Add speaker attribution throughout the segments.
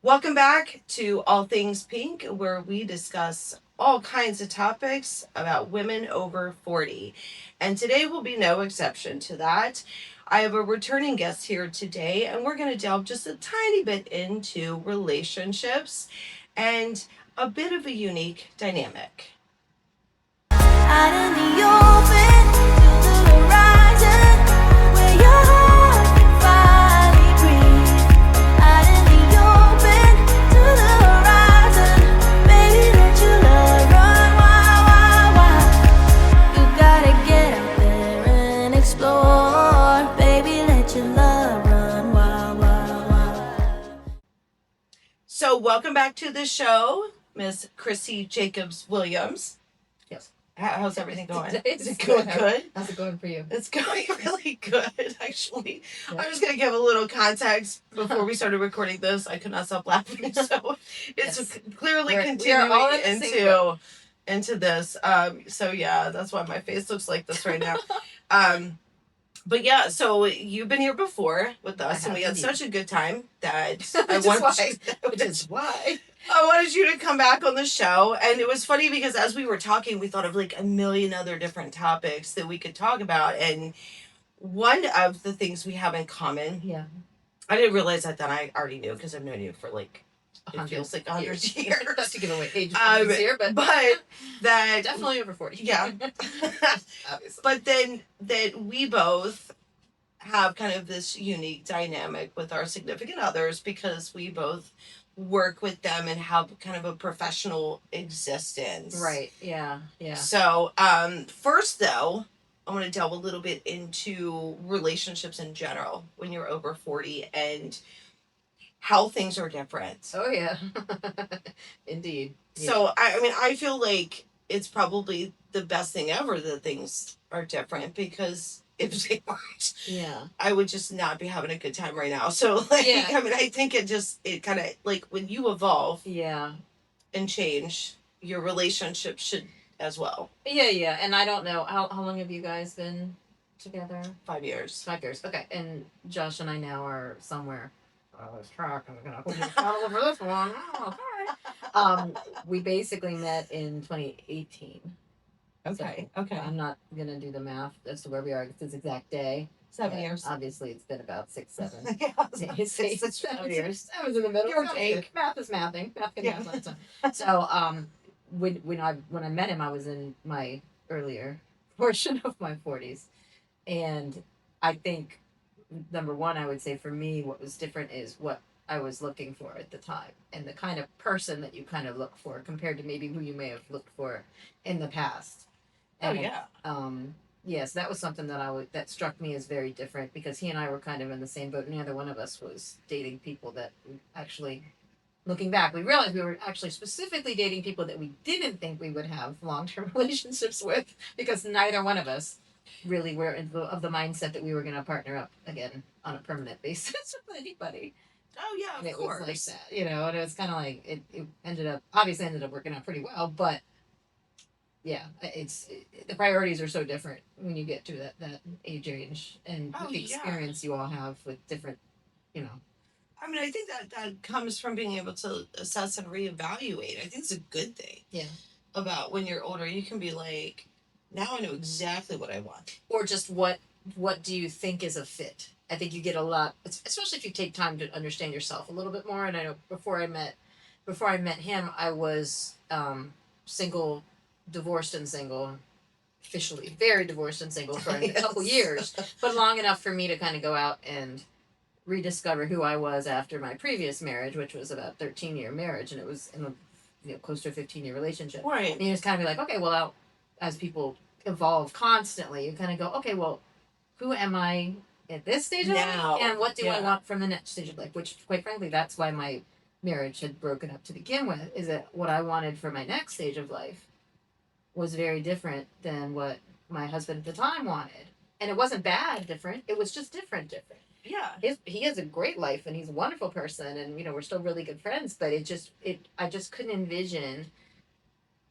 Speaker 1: Welcome back to All Things Pink, where we discuss all kinds of topics about women over 40. And today will be no exception to that. I have a returning guest here today, and we're going to delve just a tiny bit into relationships and a bit of a unique dynamic. Out in the open to the horizon, where your heart can finally breathe. Out in the open to the horizon, baby, let your love run wild, wild, wild. You gotta get out there and explore, baby, let your love run wild, wild, wild. So, welcome back to the show, Miss Kristi Jacobs Williams.
Speaker 2: Yes.
Speaker 1: How's everything going?
Speaker 2: Is
Speaker 1: it going good?
Speaker 2: How's it going for you?
Speaker 1: It's going really good, actually. Yeah. I'm just going to give a little context before we started recording this. I could not stop laughing, so it's clearly continuing into this. So yeah, that's why my face looks like this right now. But yeah, so you've been here before with us, and we had such a good time that
Speaker 2: which is why
Speaker 1: I wanted you to come back on the show. And it was funny because as we were talking, we thought of like a million other different topics that we could talk about. And one of the things we have in common, I didn't realize that I already knew because I've known you for like, it feels like 100 years.
Speaker 2: Not to give away age here, but
Speaker 1: that
Speaker 2: definitely over 40.
Speaker 1: Yeah. Obviously. But then that we both have kind of this unique dynamic with our significant others because we both work with them and have kind of a professional existence.
Speaker 2: Right. Yeah. Yeah.
Speaker 1: So, first though, I want to delve a little bit into relationships in general when you're over 40 and how things are different.
Speaker 2: Oh yeah. Indeed.
Speaker 1: So, I mean, I feel like it's probably the best thing ever that things are different because if they weren't, I would just not be having a good time right now. So, like, I mean, I think it kind of, like, when you evolve and change, your relationship should as well.
Speaker 2: Yeah. And I don't know, how long have you guys been together?
Speaker 1: 5 years.
Speaker 2: 5 years. Okay. And Josh and I now are somewhere. Let's track. I'm gonna hold you for this one. Oh, sorry. We basically met in 2018.
Speaker 1: Okay.
Speaker 2: So I'm not gonna do the math as to where we are this exact day.
Speaker 1: 7 years.
Speaker 2: Obviously, it's been about 6, 7.
Speaker 1: Yeah,
Speaker 2: 6, 7 years. I was in the middle. Math is mathing. Math can math. So when I met him, I was in my earlier portion of my 40s, and I think number one, I would say for me, what was different is what I was looking for at the time and the kind of person that you kind of look for compared to maybe who you may have looked for in the past. And, yes, that was something that struck me as very different because he and I were kind of in the same boat. Neither one of us was dating people that actually, looking back, we realized we were actually specifically dating people that we didn't think we would have long-term relationships with because neither one of us really were of the mindset that we were going to partner up again on a permanent basis with anybody.
Speaker 1: Oh yeah, of course.
Speaker 2: It was like that, and it was kind of like it ended up working out pretty well, but yeah, the priorities are so different when you get to that age range and with the experience you all have with different,
Speaker 1: I mean, I think that comes from being able to assess and reevaluate. I think it's a good thing.
Speaker 2: Yeah.
Speaker 1: About when you're older, you can be like, now I know exactly what I want.
Speaker 2: Or just what do you think is a fit? I think you get a lot, especially if you take time to understand yourself a little bit more. And I know before I met him, I was single, divorced and single, officially very divorced and single for a couple years, but long enough for me to kind of go out and rediscover who I was after my previous marriage, which was about 13-year marriage, and it was in a close to a 15-year relationship.
Speaker 1: Right.
Speaker 2: And you just kind of be like, okay, well, as people evolve constantly, you kind of go, okay, well, who am I at this stage of life, and what do I want from the next stage of life? Which, quite frankly, that's why my marriage had broken up to begin with, is that what I wanted for my next stage of life was very different than what my husband at the time wanted. And it wasn't bad different, it was just different.
Speaker 1: Yeah.
Speaker 2: He has a great life, and he's a wonderful person, and, we're still really good friends, but I just couldn't envision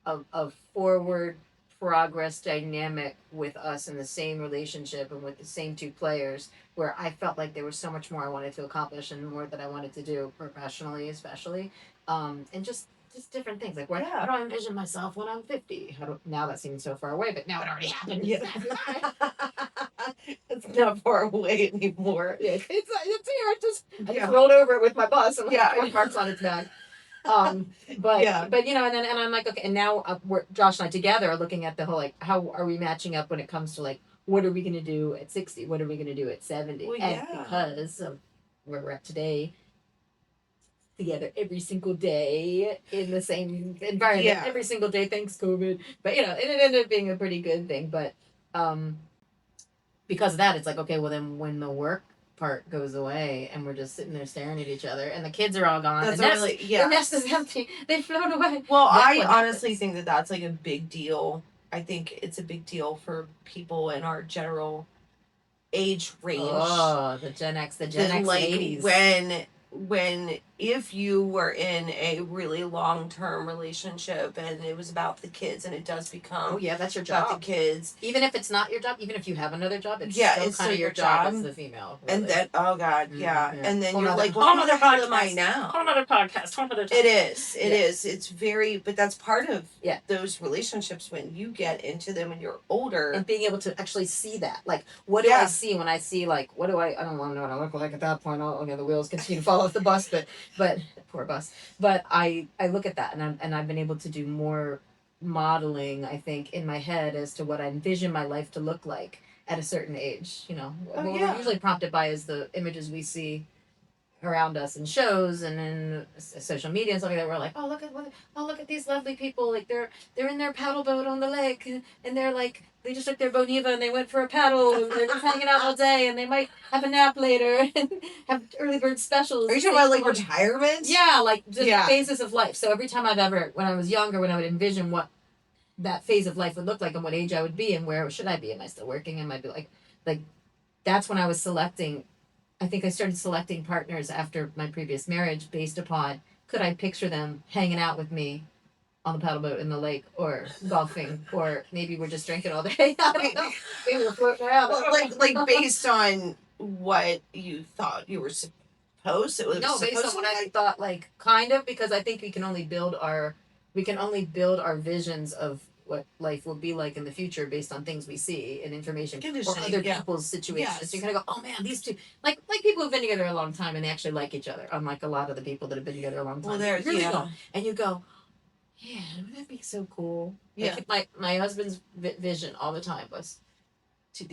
Speaker 2: a forward progress dynamic with us in the same relationship and with the same two players, where I felt like there was so much more I wanted to accomplish and more that I wanted to do professionally, especially, and just different things like how do I envision myself when I'm 50? Now that seems so far away, but now it already happened.
Speaker 1: Yeah. It's not far away anymore.
Speaker 2: Yeah, it's here. I just rolled over it with my bus and marks on its back. But you know, and I'm like, okay, and now we're Josh and I together are looking at the whole like, how are we matching up when it comes to like, what are we going to do at 60? What are we going to do at 70?
Speaker 1: Well,
Speaker 2: and because of where we're at today, together every single day in the same environment every single day, thanks COVID. But you know, it ended up being a pretty good thing. But because of that, it's like, okay, well then when the work part goes away and we're just sitting there staring at each other and the kids are all gone, the nest is empty, they've flown away.
Speaker 1: Well, I honestly think that that's like a big deal. I think it's a big deal for people in our general age range.
Speaker 2: Oh, the Gen X like, ladies.
Speaker 1: When if you were in a really long-term relationship and it was about the kids and it does become
Speaker 2: that's your job,
Speaker 1: about the kids,
Speaker 2: even if it's not your job, even if you have another job, it's still kind of your job as the female, really.
Speaker 1: And then and then you're like,
Speaker 2: well, another podcast.
Speaker 1: Am I now?
Speaker 2: Whole another podcast, whole another time.
Speaker 1: It is it's very, but that's part of those relationships when you get into them and you're older
Speaker 2: and being able to actually see that, like, what do I see when I see, like, what do I don't want to know what I look like at that point. The wheels continue to fall off the bus, but poor bus. But I look at that and I've been able to do more modeling, I think, in my head as to what I envision my life to look like at a certain age. You know, what we're usually prompted by is the images we see around us in shows and in social media and stuff like that. We're like, look at these lovely people, like they're in their paddle boat on the lake and they're like, they just took their Boniva and they went for a paddle and they're just hanging out all day and they might have a nap later and have early bird specials.
Speaker 1: Are you talking about like retirement?
Speaker 2: Yeah, like just phases of life. So every time when I was younger, when I would envision what that phase of life would look like and what age I would be and where should I be? Am I still working? Am I be like that's when I was selecting. I think I started selecting partners after my previous marriage based upon, could I picture them hanging out with me on the paddle boat in the lake or golfing, or maybe we're just drinking all day. I don't know. Maybe we're floating around.
Speaker 1: Like based on what you thought you were supposed to.
Speaker 2: Based on what I thought, like, kind of, because I think we can only build our visions of what life will be like in the future based on things we see and information or other people's situations. Yes. So you kind of go, oh man, these two, like people who've been together a long time and they actually like each other, unlike a lot of the people that have been together a long time. Well, and you go, yeah, wouldn't that be so cool? Yeah. Like my husband's vision all the time was to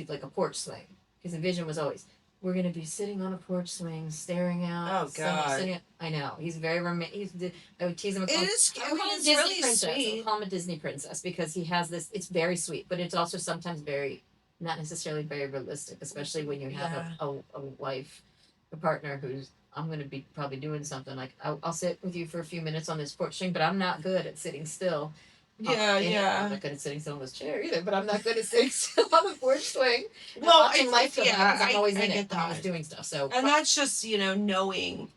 Speaker 2: like a porch swing. His vision was always, we're gonna be sitting on a porch swing, staring out. Oh God! I know he's very romantic. I would tease him.
Speaker 1: It's really sweet.
Speaker 2: I'll call him a Disney princess because he has this. It's very sweet, but it's also sometimes very, not necessarily very realistic, especially when you have a wife, a partner who's. I'm going to be probably doing something like I'll sit with you for a few minutes on this porch swing, but I'm not good at sitting still. I'm not good at sitting still on this chair either, but I'm not good at sitting still on the porch swing. Well, watching life because I'm always in it. I'm always doing stuff. So,
Speaker 1: and that's just knowing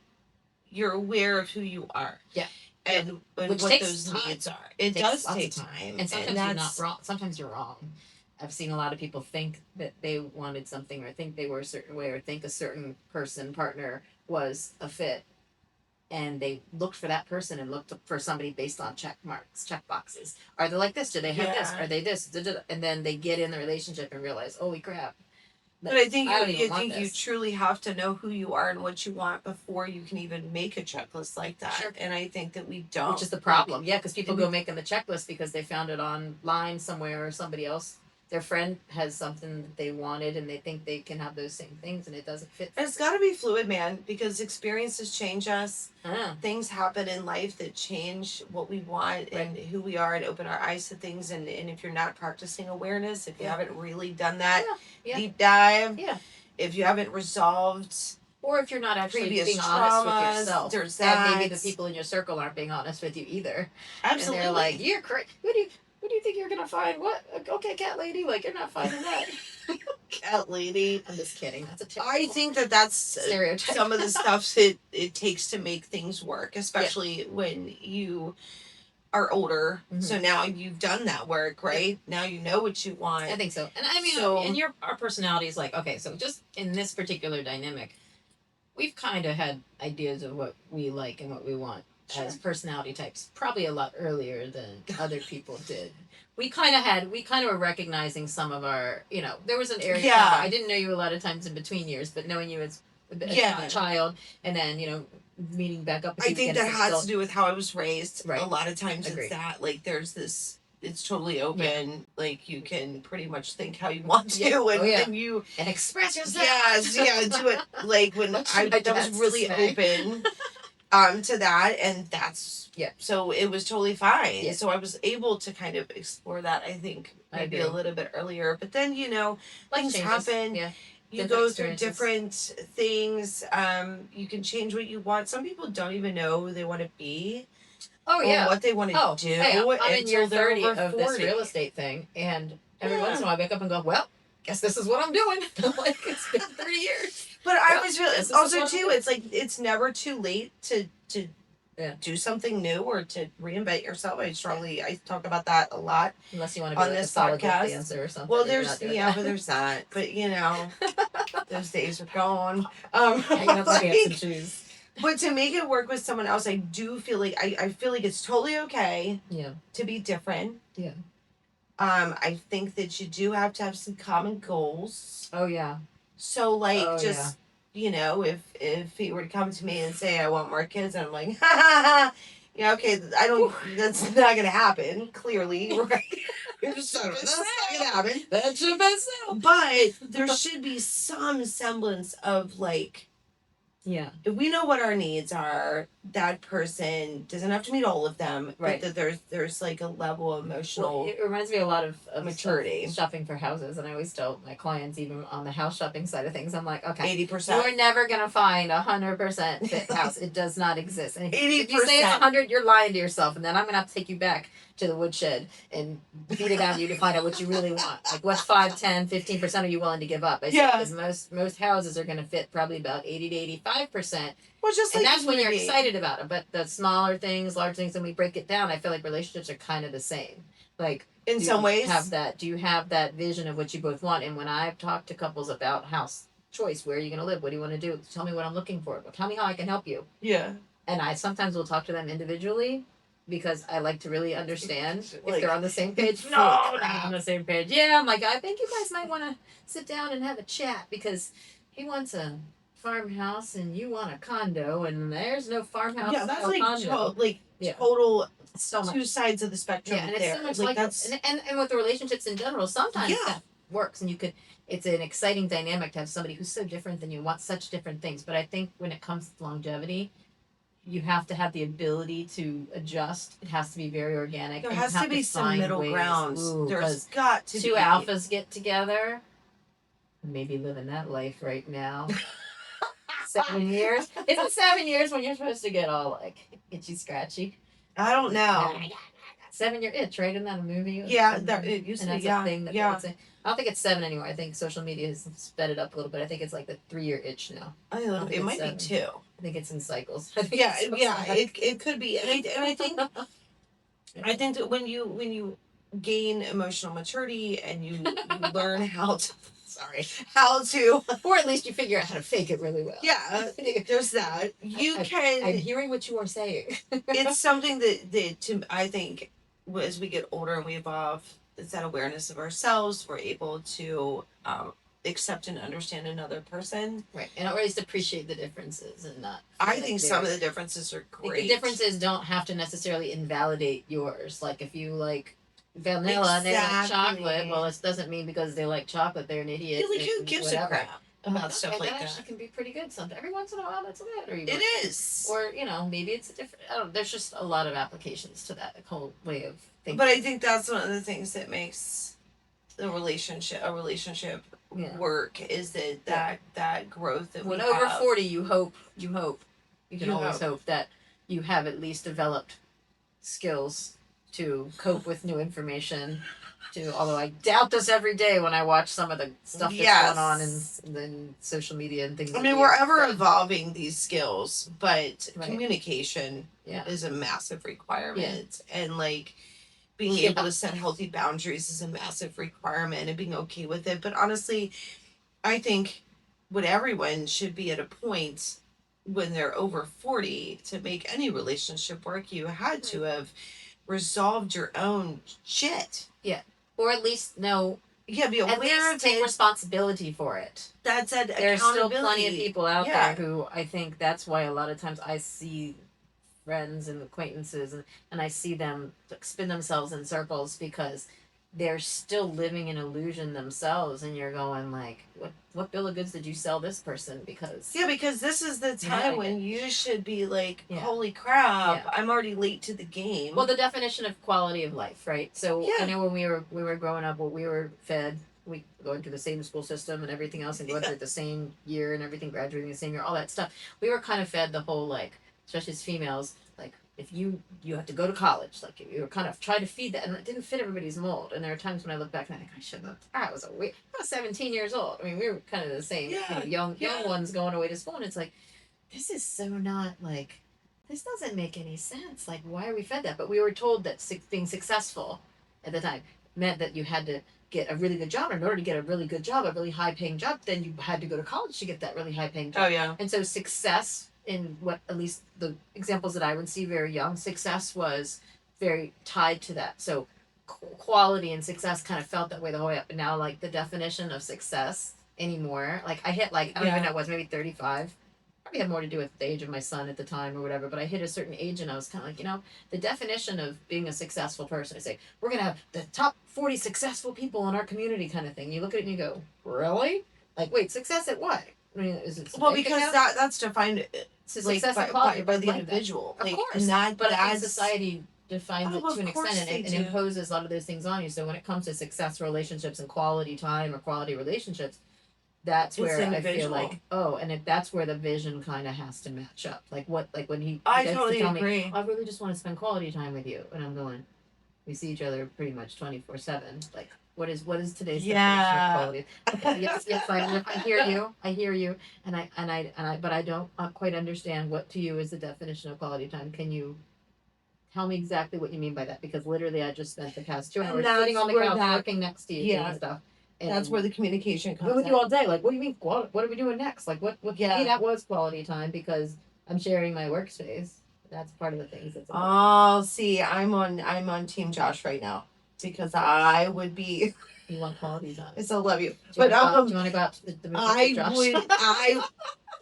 Speaker 1: you're aware of who you are.
Speaker 2: Yeah.
Speaker 1: And what those needs are. It does take time,
Speaker 2: and sometimes you're not wrong. Sometimes you're wrong. I've seen a lot of people think that they wanted something, or think they were a certain way, or think a certain partner was a fit, and they looked for that person and looked for somebody based on check boxes. Are they like this? Do they have this? Are they this? And then they get in the relationship and realize, holy crap.
Speaker 1: But I think you truly have to know who you are and what you want before you can even make a checklist like that. Sure. And I think that we don't.
Speaker 2: Which is the problem. Yeah, because people go making the checklist because they found it online somewhere, or somebody else, their friend has something that they wanted and they think they can have those same things and it doesn't fit.
Speaker 1: It's got to be fluid, man, because experiences change us. Things happen in life that change what we want and who we are, and open our eyes to things. And if you're not practicing awareness, if you haven't really done that deep dive, if you haven't resolved,
Speaker 2: or if you're not actually being honest with yourself, there's that. And maybe the people in your circle aren't being honest with you either.
Speaker 1: Absolutely.
Speaker 2: And they're like, you're crazy. What do you think you're gonna find? What? Okay, cat lady. Like, you're not finding that.
Speaker 1: Cat lady.
Speaker 2: I'm just kidding. That's a terrible
Speaker 1: I think that's
Speaker 2: stereotype.
Speaker 1: Some of the stuff it takes to make things work, especially when you are older, so now you've done that work, right? Now you know what you want.
Speaker 2: I think so. And I mean, and our personality is like, okay, so just in this particular dynamic, we've kind of had ideas of what we like and what we want as personality types, probably a lot earlier than other people did. We kind of were recognizing some of our, there was an area.
Speaker 1: Yeah.
Speaker 2: I didn't know you a lot of times in between years, but knowing you as a child, and then, meeting back up with
Speaker 1: I think that has to do with how I was raised.
Speaker 2: Right.
Speaker 1: A lot of times it's that, like, there's this, it's totally open. Like, you can pretty much think how you want to, and
Speaker 2: express yourself.
Speaker 1: Yes, do it. Like, when that was really open to that, and that's, so it was totally fine. So I was able to kind of explore that, I think, maybe a little bit earlier. But then, things happen. Yeah. You go through different things. You can change what you want. Some people don't even know who they want to be.
Speaker 2: Oh, yeah.
Speaker 1: Or what they want to do.
Speaker 2: Hey, I'm in year 30 of this real estate thing. And every once in a while I wake up and go, well, guess this is what I'm doing. Like, it's been 30 years.
Speaker 1: But I was really, also too, it's like, it's never too late to do something new or to reinvent yourself. I talk about that a lot.
Speaker 2: Unless you want to be on this podcast dancer or something.
Speaker 1: Well, there's but there's that. But those days are gone.
Speaker 2: Hanging up my pants and shoes.
Speaker 1: But to make it work with someone else, I do feel like I feel like it's totally okay. To be different. I think that you do have to have some common goals.
Speaker 2: Oh yeah.
Speaker 1: So if he were to come to me and say I want more kids, and I'm like, ha ha ha, okay, that's not gonna happen. Clearly, right? That's not gonna happen.
Speaker 2: That's your best self.
Speaker 1: But there should be some semblance of like.
Speaker 2: Yeah.
Speaker 1: If we know what our needs are, that person doesn't have to meet all of them.
Speaker 2: Right.
Speaker 1: But that there's like a level of emotional.
Speaker 2: It reminds me a lot of
Speaker 1: maturity.
Speaker 2: Shopping for houses, and I always tell my clients, even on the house shopping side of things, I'm like, okay,
Speaker 1: 80%.
Speaker 2: You're never gonna find 100% fit house. It does not exist. And
Speaker 1: 80%.
Speaker 2: If you say it's 100, you're lying to yourself, and then I'm gonna have to take you back to the woodshed and beat it out of you to find out what you really want. Like, what's 5, 10, 15% are you willing to give up? Because most houses are gonna fit probably about 80 to 85%.
Speaker 1: Well, just
Speaker 2: and that's when you're excited about it. But the smaller things, large things, when we break it down, I feel like relationships are kind of the same. Like,
Speaker 1: in some ways,
Speaker 2: do you have that vision of what you both want? And when I've talked to couples about house choice, where are you going to live? What do you want to do? Tell me what I'm looking for. Tell me how I can help you.
Speaker 1: Yeah.
Speaker 2: And I sometimes will talk to them individually, because I like to really understand if they're on the same page.
Speaker 1: No,
Speaker 2: on the same page. Yeah, I'm like, I think you guys might want to sit down and have a chat, because he wants a farmhouse and you want a condo, and there's no farmhouse.
Speaker 1: Yeah, that's like
Speaker 2: condo.
Speaker 1: total
Speaker 2: so much.
Speaker 1: Two sides of the spectrum.
Speaker 2: Yeah, and it's so much like that's and with the relationships in general, sometimes that works, and it's an exciting dynamic to have somebody who's so different than you, want such different things. But I think when it comes to longevity, you have to have the ability to adjust. It has to be very organic.
Speaker 1: There has to be some middle ground. There's got to be.
Speaker 2: Two alphas get together. Maybe living that life right now. 7 years. Isn't 7 years when you're supposed to get all like itchy scratchy?
Speaker 1: I don't know.
Speaker 2: 7-year itch, right? Isn't that a movie?
Speaker 1: Yeah, it used to be.
Speaker 2: A thing that they would say. I don't think it's 7 anymore. I think social media has sped it up a little bit. I think it's like the 3-year itch now.
Speaker 1: I don't know. It might 7. Be 2.
Speaker 2: I think it's in cycles.
Speaker 1: It could be, and I think I think that when you gain emotional maturity and you learn how to. Or
Speaker 2: at least you figure out how to fake it really well.
Speaker 1: Yeah, there's that.
Speaker 2: I'm hearing what you are saying.
Speaker 1: It's something that I think as we get older and we evolve, it's that awareness of ourselves. We're able to accept and understand another person.
Speaker 2: Right, and at least appreciate the differences and not.
Speaker 1: I think some of the differences are great.
Speaker 2: The differences don't have to necessarily invalidate yours. Like, if you like vanilla and they like chocolate, well, it doesn't mean because they like chocolate they're an idiot.
Speaker 1: Who gives a crap about stuff like that?
Speaker 2: That actually can be pretty good sometimes. Every once in a while, that's a matter.
Speaker 1: It is.
Speaker 2: Or maybe it's a different. I don't know, there's just a lot of applications to that whole way of thinking.
Speaker 1: But I think that's one of the things that makes a relationship work, is that growth that
Speaker 2: when
Speaker 1: we
Speaker 2: over
Speaker 1: have.
Speaker 2: 40, you can always hope that you have at least developed skills to cope with new information. Although I doubt this every day when I watch some of the stuff that's going on in social media and things.
Speaker 1: I mean, we're ever evolving these skills, but communication is a massive requirement, and like being able to set healthy boundaries is a massive requirement, and being okay with it. But honestly, I think what everyone should be at a point when they're over 40 to make any relationship work, you had to have resolved your own shit.
Speaker 2: Yeah. Or at least know. Yeah, be aware of take responsibility for it.
Speaker 1: That's it.
Speaker 2: There's still plenty of people out there who I think that's why a lot of times I see friends and acquaintances and I see them spin themselves in circles because they're still living an illusion themselves, and you're going like, what bill of goods did you sell this person? Because
Speaker 1: this is the time when you should be like, holy crap, I'm already late to the game.
Speaker 2: Well, the definition of quality of life, right? So I know when we were growing up, we were fed, we going through the same school system and everything else, and going through the same year and everything, graduating the same year, all that stuff. We were kind of fed the whole like, especially as females, like if you have to go to college, like you were kind of trying to feed that, and it didn't fit everybody's mold. And there are times when I look back and I think I shouldn't have. I was 17 years old. I mean, we were kind of the same, young ones going away to school, and it's like, this is so not like, this doesn't make any sense. Like, why are we fed that? But we were told that being successful at the time meant that you had to get a really good job. And in order to get a really good job, a really high paying job, then you had to go to college to get that really high paying job.
Speaker 1: Oh yeah.
Speaker 2: And so success, in what at least the examples that I would see very young, success was very tied to that. So quality and success kind of felt that way the whole way up. And now like the definition of success anymore, like I hit like, I don't even know, it was maybe 35. Probably had more to do with the age of my son at the time or whatever, but I hit a certain age and I was kind of like, the definition of being a successful person, I say, we're going to have the top 40 successful people in our community kind of thing. You look at it and you go, really? Like, wait, success at what? I mean, is it
Speaker 1: because that's defined like, by the individual.
Speaker 2: Of
Speaker 1: like,
Speaker 2: course.
Speaker 1: And
Speaker 2: but I think society defines it to an extent and imposes a lot of those things on you. So when it comes to success relationships and quality time or quality relationships, that's where I feel like, and if that's where the vision kind of has to match up. Like when he
Speaker 1: totally agree.
Speaker 2: I really just want to spend quality time with you, and I'm going, we see each other pretty much 24/7. Like, what is today's definition of quality? Okay, yes, I hear you, but I don't quite understand what to you is the definition of quality time. Can you tell me exactly what you mean by that? Because literally, I just spent the past 2 hours sitting on the couch working next to you and stuff.
Speaker 1: And that's where the communication comes.
Speaker 2: What would you all day? Like, what do you mean? What are we doing next? Like, what? Yeah, that was quality time because I'm sharing my workspace. That's part of the things. That's
Speaker 1: see, I'm on Team Josh right now because I would be.
Speaker 2: You want quality time?
Speaker 1: I still love you,
Speaker 2: do you want to go out to the movie
Speaker 1: Josh?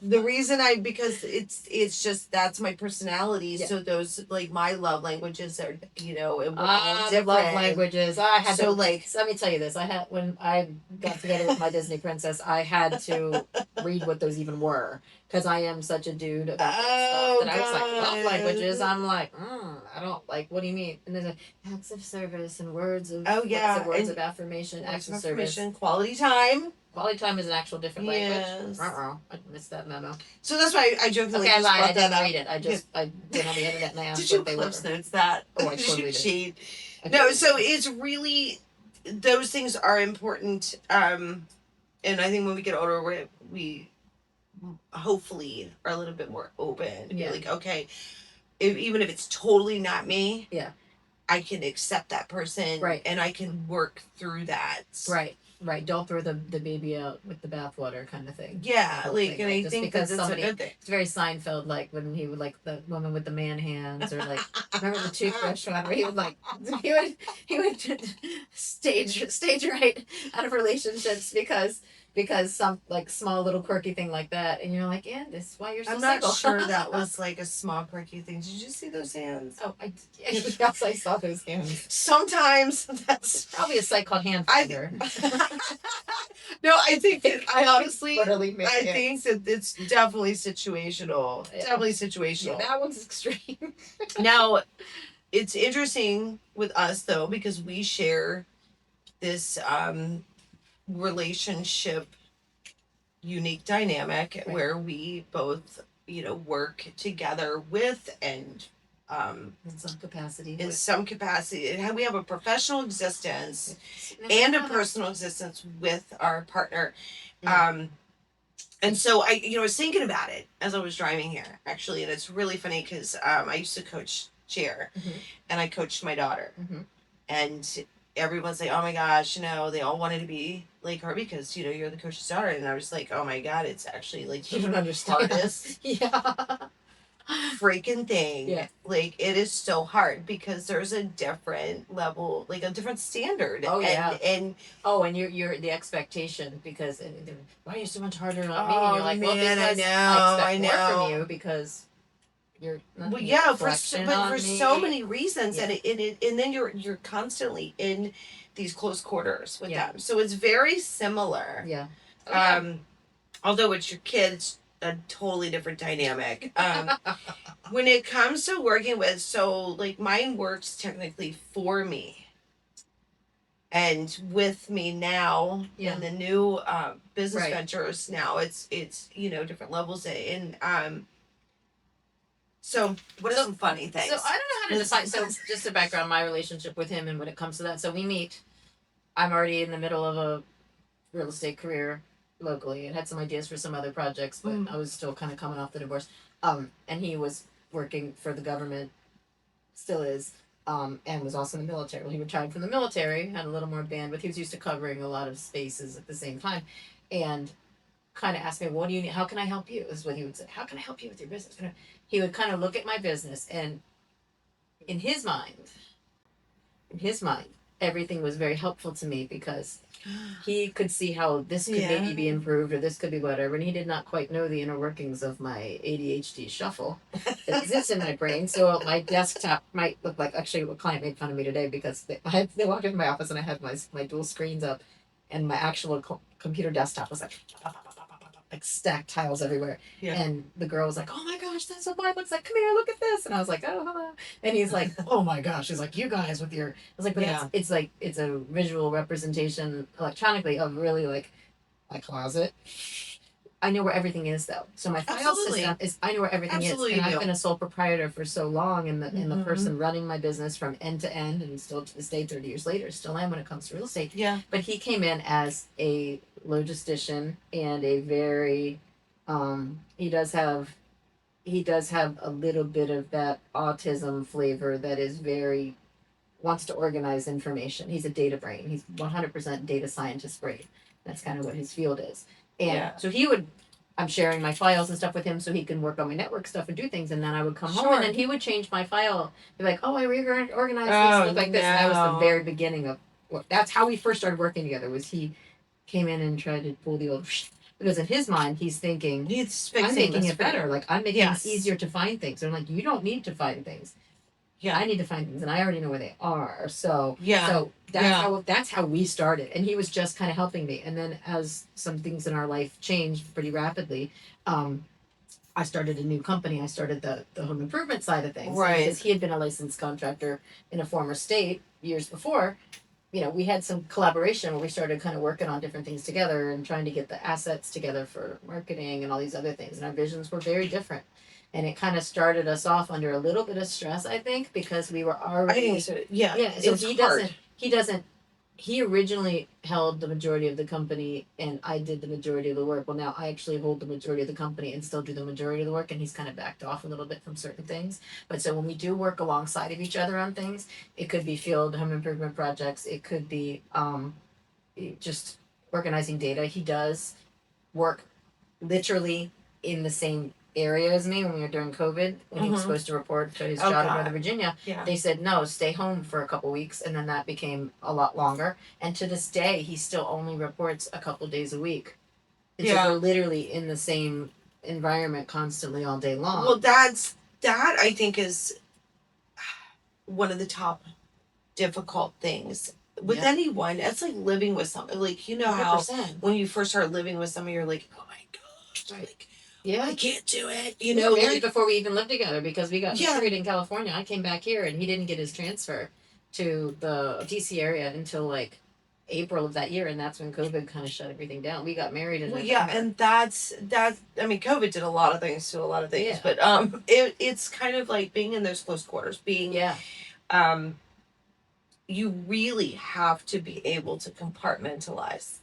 Speaker 1: The reason because it's just that's my personality. Yeah. So those like my love languages are different.
Speaker 2: Love languages. Let me tell you this. When I got together with my Disney princess, I had to read what those even were because I am such a dude about that stuff. And I was like, love languages. I'm like, I don't like. What do you mean? And there's acts of service and words of words of affirmation, acts of service,
Speaker 1: quality time.
Speaker 2: Quality time is an actual different language. I missed that memo.
Speaker 1: So that's why I jokingly
Speaker 2: I lied. I didn't read it. I went on the internet and I asked
Speaker 1: did you Cliffs Notes that?
Speaker 2: Oh, I totally
Speaker 1: did. No, so it's really, those things are important. And I think when we get older, we hopefully are a little bit more open. And be like, okay, even if it's totally not me, I can accept that person. Right. And I can work through that.
Speaker 2: Right, don't throw the baby out with the bathwater kind of thing.
Speaker 1: Yeah, like, and I think that's a good thing.
Speaker 2: It's very Seinfeld, like when he would like the woman with the man hands, or like remember the toothbrush one where he would stage right out of relationships because some like small little quirky thing like that, and you're like, this is why you're so
Speaker 1: I'm not sure that was like a small quirky thing. Did you see those hands?
Speaker 2: Oh, yes, I saw those hands.
Speaker 1: Sometimes that's
Speaker 2: probably a site called Hand Finder.
Speaker 1: No, I think that I think that it's definitely situational. Yeah. Definitely situational.
Speaker 2: Yeah, that one's extreme.
Speaker 1: Now, it's interesting with us though because we share this relationship unique dynamic where we both work together with and
Speaker 2: in some capacity.
Speaker 1: In some capacity, we have a professional existence and a personal existence with our partner. And so I was thinking about it as I was driving here, actually, and it's really funny because I used to coach cheer, and I coached my daughter, and everyone's like, "Oh my gosh, they all wanted to be like her because you're the coach's daughter," and I was like, "Oh my god, it's actually like
Speaker 2: you don't understand
Speaker 1: hardest, freaking thing.
Speaker 2: Yeah,
Speaker 1: like it is so hard because there's a different level, like a different standard.
Speaker 2: Oh yeah,
Speaker 1: and
Speaker 2: you're the expectation because why are you so much harder on me? And
Speaker 1: oh
Speaker 2: you're like, well,
Speaker 1: man,
Speaker 2: because I expect more from you because you're
Speaker 1: well,
Speaker 2: you're
Speaker 1: yeah, for
Speaker 2: flexing
Speaker 1: but
Speaker 2: on
Speaker 1: for
Speaker 2: me.
Speaker 1: so many reasons,
Speaker 2: Yeah.
Speaker 1: and then you're constantly in these close quarters with
Speaker 2: Yeah.
Speaker 1: them, so it's very similar.
Speaker 2: Yeah. Oh, yeah.
Speaker 1: Although it's your kid, it's a totally different dynamic. When it comes to working with, so like mine works technically for me and with me now
Speaker 2: Yeah.
Speaker 1: in the new business
Speaker 2: Right.
Speaker 1: ventures. Now it's different levels, and so what are some funny things?
Speaker 2: So I don't know how to define. So just to background my relationship with him and when it comes to that. So we meet. I'm already in the middle of a real estate career locally and had some ideas for some other projects, but I was still kind of coming off the divorce. And he was working for the government, still is, and was also in the military. Well, he retired from the military, had a little more bandwidth. He was used to covering a lot of spaces at the same time, and kind of asked me, "What do you need? How can I help you?" This is what he would say. "How can I help you with your business?" He would kind of look at my business, and in his mind, everything was very helpful to me because he could see how this could maybe be improved or this could be whatever, and he did not quite know the inner workings of my ADHD shuffle that exists in my brain. So my desktop might look like, actually, a client made fun of me today because they walked into my office and I had my dual screens up, and my actual computer desktop was like stacked tiles everywhere. Yeah. And the girl was like, "Oh my gosh, that's what mine looks like. Come here, look at this." And I was like, "Oh, hello." And he's like, "Oh my gosh." He's like, "You guys with your," I was like, "But it's like, it's a visual representation electronically of really like my closet." I know where everything is though. So my file system is, I know where everything is. And I've been a sole proprietor for so long, and the person running my business from end to end, and still to this day, 30 years later, still am when it comes to real estate. Yeah. But he came in as a logistician and a very he does have a little bit of that autism flavor that is very, wants to organize information. He's a data brain. He's 100% data scientist brain. That's kind of what his field is. And so I'm sharing my files and stuff with him so he can work on my network stuff and do things. And then I would come home and then he would change my file. Be like, "Oh, I reorganized this," stuff like this. And that was the very beginning of that's how we first started working together. Was he came in and tried to pull the old because in his mind he's thinking, I'm making it better. Like, I'm making it easier to find things. And I'm like, you don't need to find things. Yeah, I need to find things, and I already know where they are. So that's how we started, and he was just kind of helping me. And then as some things in our life changed pretty rapidly, I started a new company. I started the home improvement side of things, right? Because he had been a licensed contractor in a former state years before. We had some collaboration where we started kind of working on different things together and trying to get the assets together for marketing and all these other things. And our visions were very different. And it kind of started us off under a little bit of stress, I think, because we were already. So he originally held the majority of the company and I did the majority of the work. Well, now I actually hold the majority of the company and still do the majority of the work. And he's kind of backed off a little bit from certain things. But so when we do work alongside of each other on things, it could be field home improvement projects. It could be just organizing data. He does work literally in the same area as me when we were during COVID, when he was supposed to report to his job in Northern Virginia. Yeah. They said, "No, stay home for a couple weeks." And then that became a lot longer. And to this day, he still only reports a couple days a week. And so we're literally in the same environment constantly all day long. Well, that I think is one of the top difficult things with anyone. It's like living with someone. Like, how 100%. When you first start living with someone, you're like, "Oh my gosh, like, I can't do it." We were married before we even lived together because we got married in California. I came back here and he didn't get his transfer to the DC area until like April of that year, and that's when COVID kind of shut everything down. We got married in
Speaker 1: Well,
Speaker 2: November.
Speaker 1: yeah, and that's I mean, COVID did a lot of things to a lot of things,
Speaker 2: Yeah.
Speaker 1: but it's kind of like being in those close quarters, being
Speaker 2: yeah.
Speaker 1: You really have to be able to compartmentalize.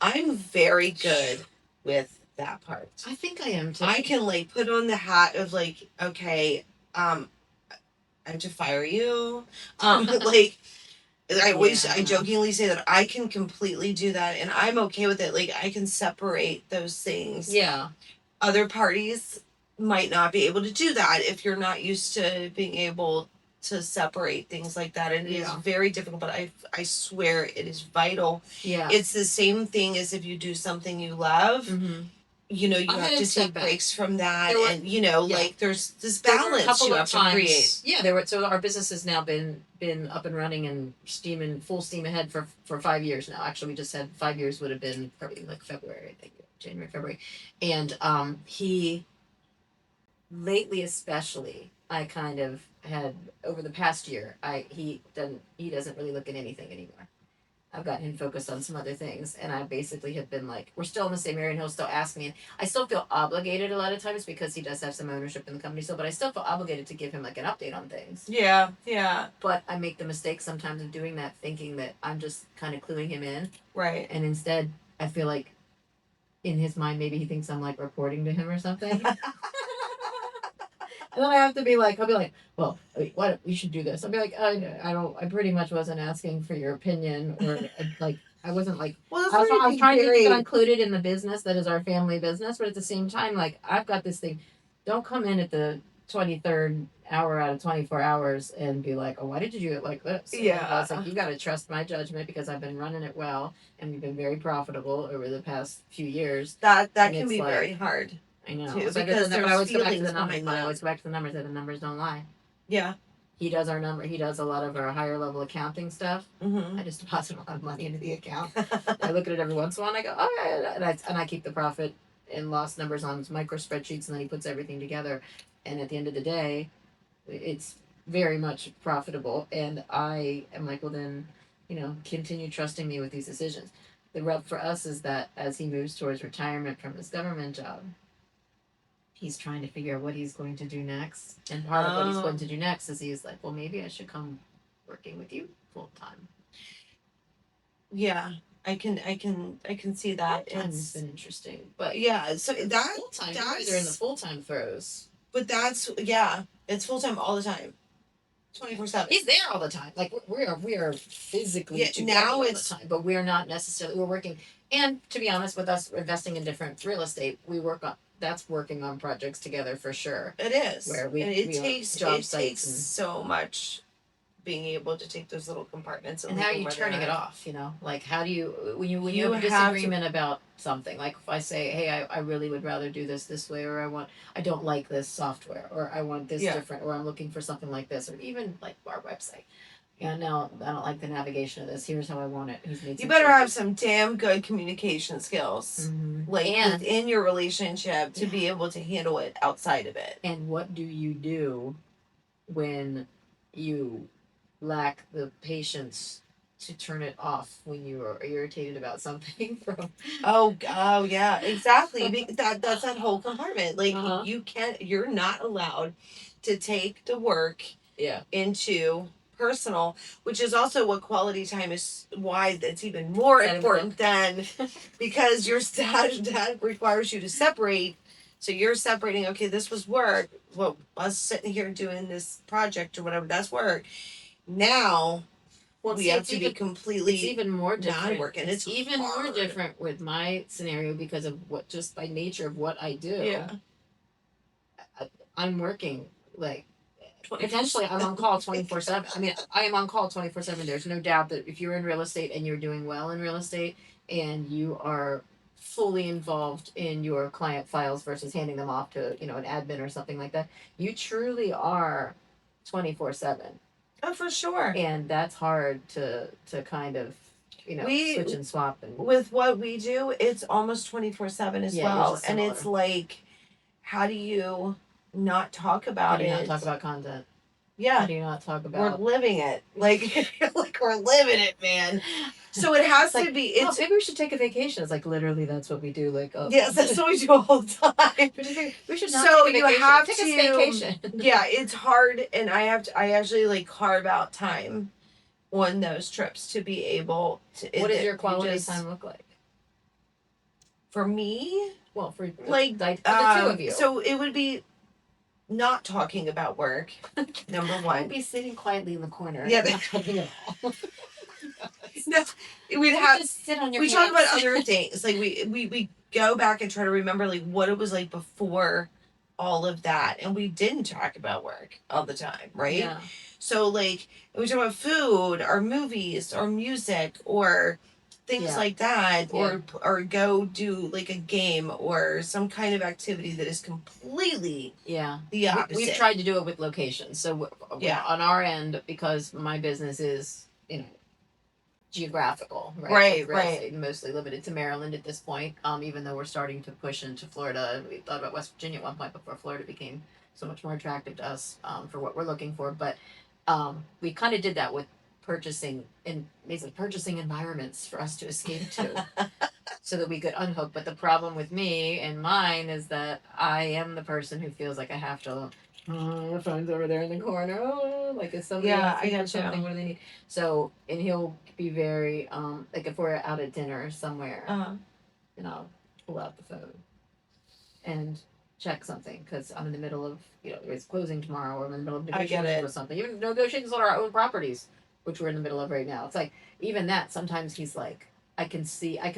Speaker 1: I'm very good with that part.
Speaker 2: I think I am too.
Speaker 1: I can like put on the hat of like, okay, I have to fire you. Like I jokingly say that I can completely do that and I'm okay with it. Like I can separate those things.
Speaker 2: Yeah.
Speaker 1: Other parties might not be able to do that if you're not used to being able to separate things like that, and it is very difficult, but I swear it is vital.
Speaker 2: Yeah.
Speaker 1: It's the same thing as if you do something you love.
Speaker 2: Mm-hmm.
Speaker 1: You know, you have to take breaks from that, and you know, like there's this balance you have to create.
Speaker 2: Yeah, so our business has now been up and running and full steam ahead for 5 years now. Actually, we just had 5 years, would have been probably like February, I think, January, February. And he lately, especially, I kind of had over the past year, he doesn't really look at anything anymore. I've gotten him focused on some other things, and I basically have been like, we're still in the same area, and he'll still ask me, and I still feel obligated a lot of times because he does have some ownership in the company, but I still feel obligated to give him like an update on things.
Speaker 1: Yeah, yeah.
Speaker 2: But I make the mistake sometimes of doing that, thinking that I'm just kind of cluing him in.
Speaker 1: Right.
Speaker 2: And instead, I feel like in his mind, maybe he thinks I'm like reporting to him or something. And then I'll be like, well, what you should do this. I'll be like, I pretty much wasn't asking for your opinion, or like, I wasn't like, well, I was trying to get included in the business that is our family business, but at the same time, like, I've got this thing. Don't come in at the 23rd hour out of 24 hours and be like, oh, why did you do it like this? Yeah. And I was like, you got to trust my judgment because I've been running it well and we've been very profitable over the past few years.
Speaker 1: That can be like, very hard.
Speaker 2: I know. Too, because I always go back to the numbers. I always go back to the numbers, that the numbers don't lie.
Speaker 1: Yeah.
Speaker 2: He does a lot of our higher level accounting stuff. Mm-hmm. I just deposit a lot of money into the account. I look at it every once in a while and I go, oh yeah, and I keep the profit and loss numbers on micro spreadsheets, and then he puts everything together. And at the end of the day, it's very much profitable. And I am like, well then, continue trusting me with these decisions. The rub for us is that as he moves towards retirement from his government job, he's trying to figure out what he's going to do next. And part of what he's going to do next is he's like, well, maybe I should come working with you full time.
Speaker 1: Yeah, I can see that.
Speaker 2: It's been interesting, but
Speaker 1: yeah, so that
Speaker 2: full time. They're in the full time throes.
Speaker 1: But that's it's full time all the time, 24/7.
Speaker 2: He's there all the time. Like we are physically together now all the time, but we are not necessarily. We're working, and to be honest, with us investing in different real estate, we work on. That's working on projects together for sure.
Speaker 1: It is.
Speaker 2: Where
Speaker 1: it takes so much being able to take those little compartments
Speaker 2: and how are you turning it off? Like how do you when you have a disagreement about something? Like if I say, hey, I really would rather do this way, or I don't like this software, or I want this different, or I'm looking for something like this, or even like our website. Yeah, no, I don't like the navigation of this. Here's how I want it.
Speaker 1: You better have some damn good communication skills, within your relationship to be able to handle it outside of it.
Speaker 2: And what do you do when you lack the patience to turn it off when you are irritated about something from?
Speaker 1: Oh yeah, exactly. That's that whole compartment. Like you're not allowed to take the work into personal, which is also what quality time is, why it's even more important than because your that requires you to separate. So you're separating, okay, this was work, well, us sitting here doing this project or whatever, that's work. Now we have to be completely
Speaker 2: it's even more different.
Speaker 1: Non-working. It's
Speaker 2: even
Speaker 1: hard.
Speaker 2: More different with my scenario because of what, just by nature of what I do.
Speaker 1: Yeah.
Speaker 2: I'm working like potentially I'm on call 24/7. I mean, I am on call 24/7. There's no doubt that if you're in real estate and you're doing well in real estate and you are fully involved in your client files versus handing them off to, an admin or something like that, you truly are 24/7.
Speaker 1: Oh, for sure.
Speaker 2: And that's hard to kind of, switch and swap. And
Speaker 1: with what we do, it's almost 24/7 as well. And it's like, how do you not talk about it?
Speaker 2: Not talk about content.
Speaker 1: Yeah.
Speaker 2: How do you not talk about?
Speaker 1: We're living it. Like, like we're living it, man. So it has to be. It's
Speaker 2: maybe we should take a vacation. It's like literally that's what we do. Like,
Speaker 1: yes, that's what we do all the time.
Speaker 2: We should not
Speaker 1: so
Speaker 2: take a
Speaker 1: you
Speaker 2: vacation.
Speaker 1: have
Speaker 2: take
Speaker 1: to.
Speaker 2: A vacation.
Speaker 1: Yeah, it's hard, and I have to. I actually like carve out time on those trips to be able to.
Speaker 2: What does your quality time look like?
Speaker 1: For me,
Speaker 2: well, for
Speaker 1: like
Speaker 2: the two of you,
Speaker 1: so it would be not talking about work. Number one,
Speaker 2: I'd be sitting quietly in the corner.
Speaker 1: Yeah,
Speaker 2: not talking at all.
Speaker 1: No, we'd have
Speaker 2: just sit on your.
Speaker 1: We talk about other things. Like we go back and try to remember like what it was like before all of that, and we didn't talk about work all the time, right?
Speaker 2: Yeah.
Speaker 1: So like we talk about food, or movies, or music, or things like that, or go do like a game or some kind of activity that is completely the opposite.
Speaker 2: We've tried to do it with locations. So on our end, because my business is geographical, right, mostly limited to Maryland at this point, even though we're starting to push into Florida. We thought about West Virginia at one point before Florida became so much more attractive to us for what we're looking for, but we kind of did that with purchasing environments for us to escape to so that we could unhook. But the problem with me and mine is that I am the person who feels like I have to the phone's over there in the corner. Oh, like if somebody asks something, what do they need? So, and he'll be very like if we're out at dinner somewhere, and I'll pull out the phone and check something because I'm in the middle of it's closing tomorrow, or I'm in the middle of negotiations with something. Even negotiations on our own properties, which we're in the middle of right now. It's like even that sometimes he's like, I can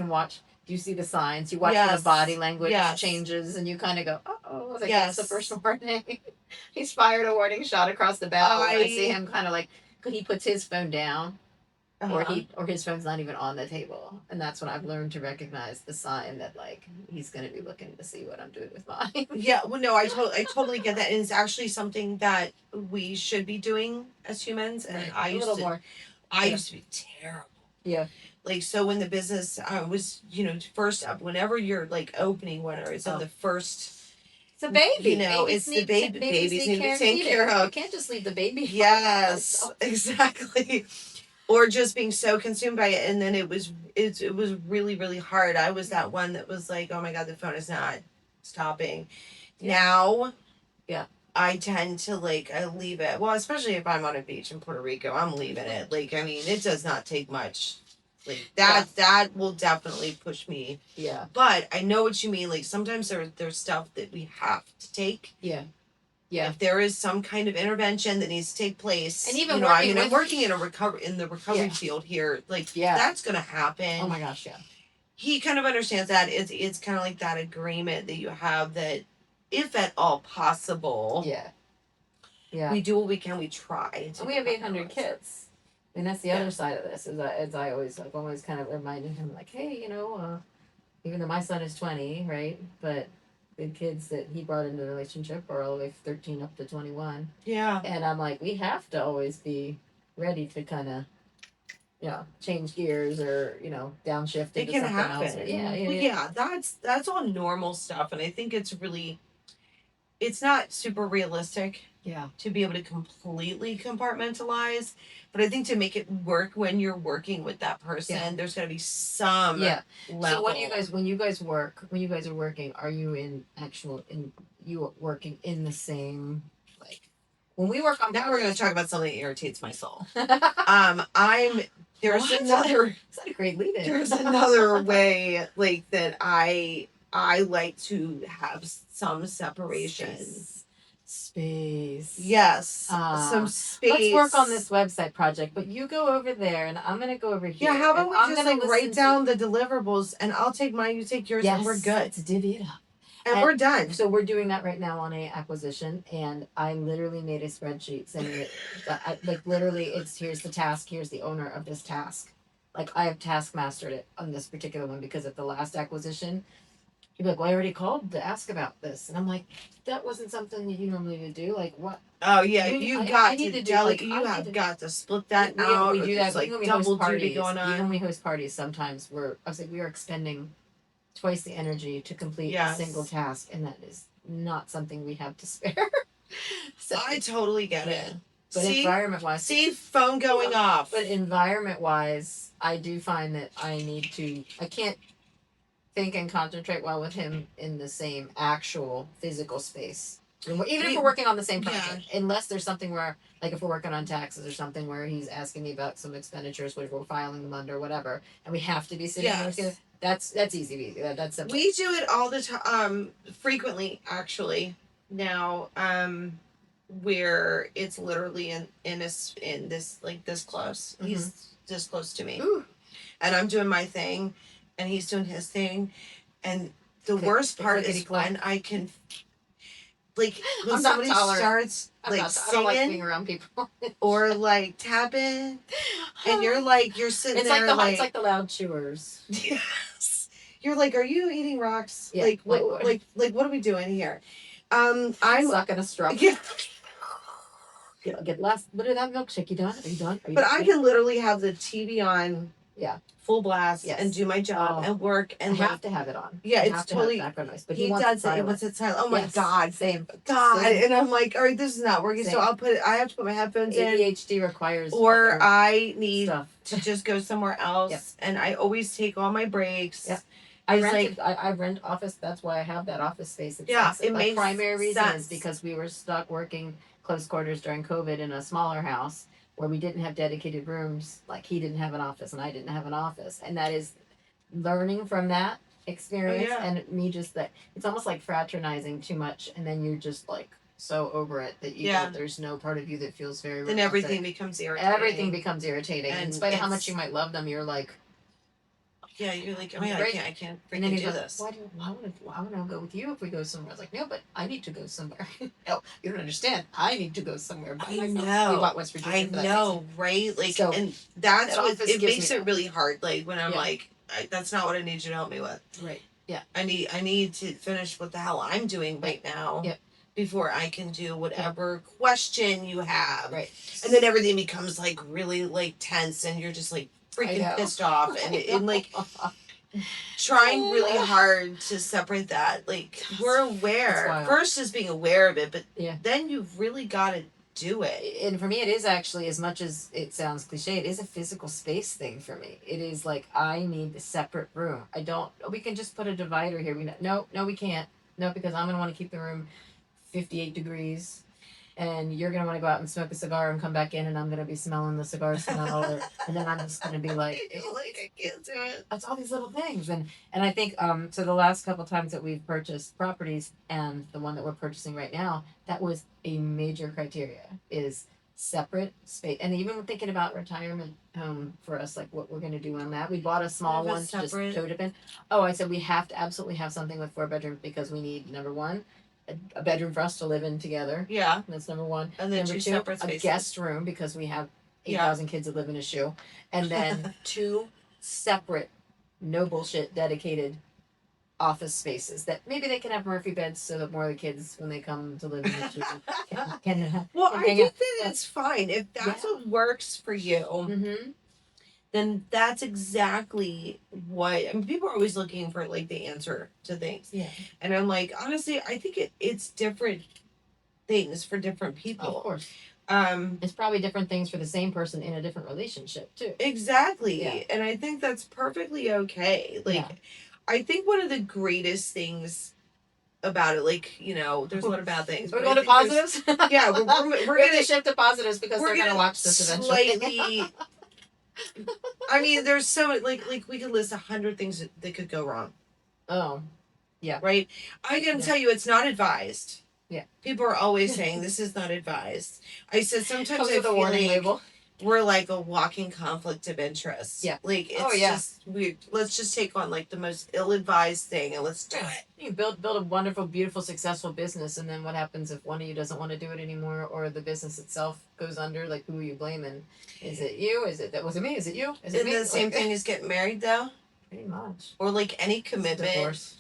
Speaker 2: watch. Do you see the signs? You watch the body language changes, and you kind of go, oh, like that's the first warning. He's fired a warning shot across the bow. I see him kind of like he puts his phone down, or his phone's not even on the table, and that's when I've learned to recognize the sign that like he's going to be looking to see what I'm doing with mine.
Speaker 1: Yeah, well, no, I totally get that, and it's actually something that we should be doing as humans. And I used to be terrible.
Speaker 2: Yeah.
Speaker 1: Like, so when the business was, first up, whenever you're like opening one, or it's on the first.
Speaker 2: It's a baby.
Speaker 1: It's the babies need to be taken care of.
Speaker 2: You can't just leave the baby.
Speaker 1: Yes, exactly. Or just being so consumed by it, and then it was really, really hard. I was that one that was like, oh my god, the phone is not stopping. Now, I tend to I leave it. Well, especially if I'm on a beach in Puerto Rico, I'm leaving it. Like, I mean, it does not take much. Like that will definitely push me.
Speaker 2: Yeah.
Speaker 1: But I know what you mean. Like sometimes there's stuff that we have to take.
Speaker 2: Yeah. Yeah.
Speaker 1: If there is some kind of intervention that needs to take place,
Speaker 2: and even
Speaker 1: I'm working in the recovery field here. Like that's gonna happen.
Speaker 2: Oh my gosh, yeah.
Speaker 1: He kind of understands that. It's kind of like that agreement that you have that, if at all possible.
Speaker 2: Yeah.
Speaker 1: We do what we can. We try.
Speaker 2: And we have 800 kids. And that's the other side of this. As I always always kind of reminded him, like, hey, even though my son is 20, right? But the kids that he brought into the relationship are all the way 13 up to 21.
Speaker 1: Yeah.
Speaker 2: And I'm like, we have to always be ready to kind of, change gears or downshift into something else.
Speaker 1: Yeah. That's all normal stuff, and I think it's not super realistic.
Speaker 2: Yeah.
Speaker 1: To be able to completely compartmentalize. But I think to make it work when you're working with that person, there's got to be some level.
Speaker 2: So when you guys are working, are you working in the same, like, when we work on...
Speaker 1: Now we're going to talk about something that irritates my soul. Is that
Speaker 2: a great lead-in.
Speaker 1: There's another way, like, that I like to have some separation.
Speaker 2: Space.
Speaker 1: Yes. Some space.
Speaker 2: Let's work on this website project, but you go over there and I'm going to go over here.
Speaker 1: Yeah, how about we just write down the deliverables and I'll take mine, you take yours, and we're good.
Speaker 2: Let's divvy it up.
Speaker 1: And we're done.
Speaker 2: So we're doing that right now on a acquisition, and I literally made a spreadsheet saying that, literally here's the task, here's the owner of this task. Like, I have task mastered it on this particular one because at the last acquisition, he'd be like, well, I already called to ask about this. And I'm like, that wasn't something that you normally would do. Like, what?
Speaker 1: Oh, yeah. You have got to split that out.
Speaker 2: We do that.
Speaker 1: Like double duty going on.
Speaker 2: Even when we host parties, sometimes we are expending twice the energy to complete a single task. And that is not something we have to spare.
Speaker 1: So I totally get it.
Speaker 2: But environment-wise...
Speaker 1: See, phone going off.
Speaker 2: But environment-wise, I do find that I can't think and concentrate well with him in the same actual physical space. Even if we're working on the same project, unless there's something where, like if we're working on taxes or something where he's asking me about some expenditures, which we're filing them under, whatever, and we have to be sitting there together, that's easy. That's simple.
Speaker 1: We do it all the time, frequently, actually. Now, where it's literally in this like this close. Mm-hmm. He's this close to me. Ooh. And I'm doing my thing, and he's doing his thing, and the worst part is when I can, like, when somebody starts like singing, I don't like being around people, or like tapping, and you're sitting
Speaker 2: it's
Speaker 1: there
Speaker 2: it's like the loud chewers.
Speaker 1: Yes, you're like, are you eating rocks? Yeah, like what are we doing here? I'm
Speaker 2: sucking a straw. Yeah. Get last. What is that milkshake? You done? Are you done?
Speaker 1: But I can literally have the TV on.
Speaker 2: Yeah.
Speaker 1: Full blast, and do my job and work, and
Speaker 2: I have to have it on.
Speaker 1: Yeah, it's totally
Speaker 2: background noise. But
Speaker 1: he does it. He wants it silent. Oh my God,
Speaker 2: same.
Speaker 1: And I'm like, all right, this is not working. Same. So I have to put my headphones in.
Speaker 2: ADHD requires,
Speaker 1: or I need to just go somewhere else, and I always take all my breaks.
Speaker 2: Yep. I rent office. That's why I have that office space.
Speaker 1: It makes
Speaker 2: primary reason
Speaker 1: sense.
Speaker 2: is because we were stuck working close quarters during COVID in a smaller house, where we didn't have dedicated rooms. Like, he didn't have an office and I didn't have an office. And that is learning from that experience. And me just that it's almost like fraternizing too much, and then you're just like so over it that there's no part of you that feels very
Speaker 1: then everything becomes irritating.
Speaker 2: Everything becomes irritating. And in spite of how much you might love them, you're like,
Speaker 1: you're like, oh yeah, I can't freaking do this.
Speaker 2: Why would I go with you if we go somewhere? I was like, no, but I need to go somewhere. No, you don't understand. I need to go somewhere.
Speaker 1: I know.
Speaker 2: We bought West Virginia.
Speaker 1: I know, right? Like, so, and that's what it makes it really hard. Like when I'm like, that's not what I need you to help me with.
Speaker 2: Right. Yeah.
Speaker 1: I need to finish what the hell I'm doing right now.
Speaker 2: Yep.
Speaker 1: Before I can do whatever question you have.
Speaker 2: Right.
Speaker 1: And then everything becomes like really like tense, and you're just like freaking pissed off, and like trying really hard to separate that. Like, we're aware first is being aware of it, but then you've really got to do it.
Speaker 2: And for me, it is actually, as much as it sounds cliche, it is a physical space thing for me. It is like, I need a separate room. We can just put a divider here. No, we can't. No, because I'm gonna want to keep the room 58 degrees. And you're going to want to go out and smoke a cigar and come back in, and I'm going to be smelling the cigar smell. And then I'm just going to be like,
Speaker 1: I can't do it.
Speaker 2: That's all these little things. And I think, so the last couple times that we've purchased properties, and the one that we're purchasing right now, that was a major criteria, is separate space. And even thinking about retirement home for us, like what we're going to do on that. We bought a small one to just show it in. Oh, I said we have to absolutely have something with 4 bedrooms, because we need, number one, a bedroom for us to live in together.
Speaker 1: Yeah.
Speaker 2: That's number one.
Speaker 1: And then
Speaker 2: number
Speaker 1: 2
Speaker 2: two,
Speaker 1: separate spaces.
Speaker 2: A guest room, because we have 8,000 kids that live in a shoe. And then 2 separate, no bullshit, dedicated office spaces that maybe they can have Murphy beds, so that more of the kids, when they come to live in the shoe, can
Speaker 1: well, I think that it's fine. If that's what works for you, then that's exactly what, I mean, people are always looking for like the answer to things.
Speaker 2: Yeah.
Speaker 1: And I'm like, honestly, I think it's different things for different people.
Speaker 2: Of course. It's probably different things for the same person in a different relationship too.
Speaker 1: Exactly. Yeah. And I think that's perfectly okay. Like, I think one of the greatest things about it, like, there's a lot of bad things.
Speaker 2: We're going to positives?
Speaker 1: Yeah, we're going
Speaker 2: to shift to positives, because they're going to watch this eventually.
Speaker 1: Slightly. I mean, there's so like we could list 100 things that could go wrong.
Speaker 2: Oh, yeah.
Speaker 1: Right. I can tell you, it's not advised.
Speaker 2: Yeah.
Speaker 1: People are always saying this is not advised. I said sometimes I feel
Speaker 2: warning
Speaker 1: like
Speaker 2: label.
Speaker 1: We're like a walking conflict of interest.
Speaker 2: Yeah.
Speaker 1: Like, it's just weird. Let's just take on like the most ill-advised thing and let's do it.
Speaker 2: You build a wonderful, beautiful, successful business, and then what happens if one of you doesn't want to do it anymore, or the business itself goes under? Like, who are you blaming? Is it you? Was it me? Is it you? Is it me?
Speaker 1: The same thing as getting married, though?
Speaker 2: Pretty much.
Speaker 1: Or like any commitment.
Speaker 2: Divorce.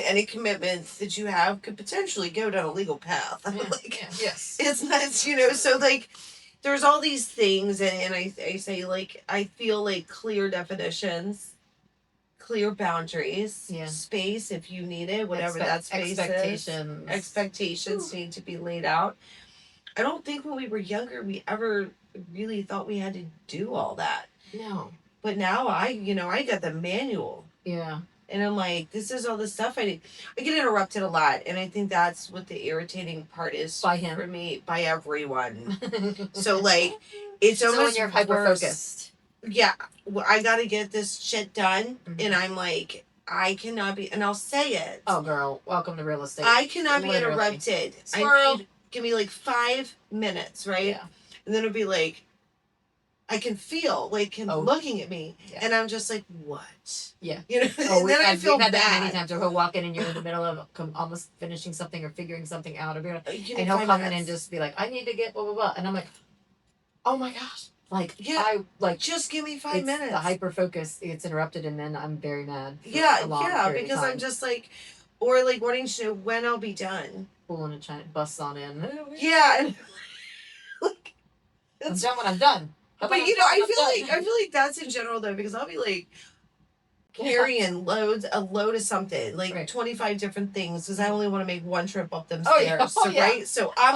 Speaker 1: Any commitment that you have could potentially go down a legal path.
Speaker 2: Yeah.
Speaker 1: Like,
Speaker 2: yes.
Speaker 1: It's not, so like, there's all these things, and I say, like, I feel like clear definitions, clear boundaries, space if you need it, whatever that space is. Expectations need to be laid out. I don't think when we were younger we ever really thought we had to do all that.
Speaker 2: No.
Speaker 1: But now I got the manual.
Speaker 2: Yeah.
Speaker 1: And I'm like, this is all the stuff I need. I get interrupted a lot, and I think that's what the irritating part is
Speaker 2: by him,
Speaker 1: for me, by everyone. So like, it's almost
Speaker 2: so when you're hyper focused.
Speaker 1: Yeah, well, I got to get this shit done, and I'm like, I cannot be, and I'll say it.
Speaker 2: Oh, girl, welcome to real estate.
Speaker 1: I cannot be interrupted. Give me like 5 minutes, right?
Speaker 2: Yeah.
Speaker 1: And then it'll be like, I can feel like him looking at me, and I'm just like, what?
Speaker 2: Yeah.
Speaker 1: You know. And then I feel bad.
Speaker 2: That many times where he'll walk in and you're in the middle of almost finishing something or figuring something out, and he'll come in and just be like, I need to get blah blah blah, and I'm like, oh my gosh. Like, yeah, I like
Speaker 1: just give me 5 minutes.
Speaker 2: The hyper focus gets interrupted, and then I'm very mad.
Speaker 1: Because I'm just like, or like wanting to know when I'll be done.
Speaker 2: Pulling a China bus on in.
Speaker 1: Yeah, and
Speaker 2: like, I'm done when I'm done.
Speaker 1: But I feel like that's in general though, because I'll be like carrying a load of something, like 25 different things, because I only want to make one trip up them stairs. Right? So I'm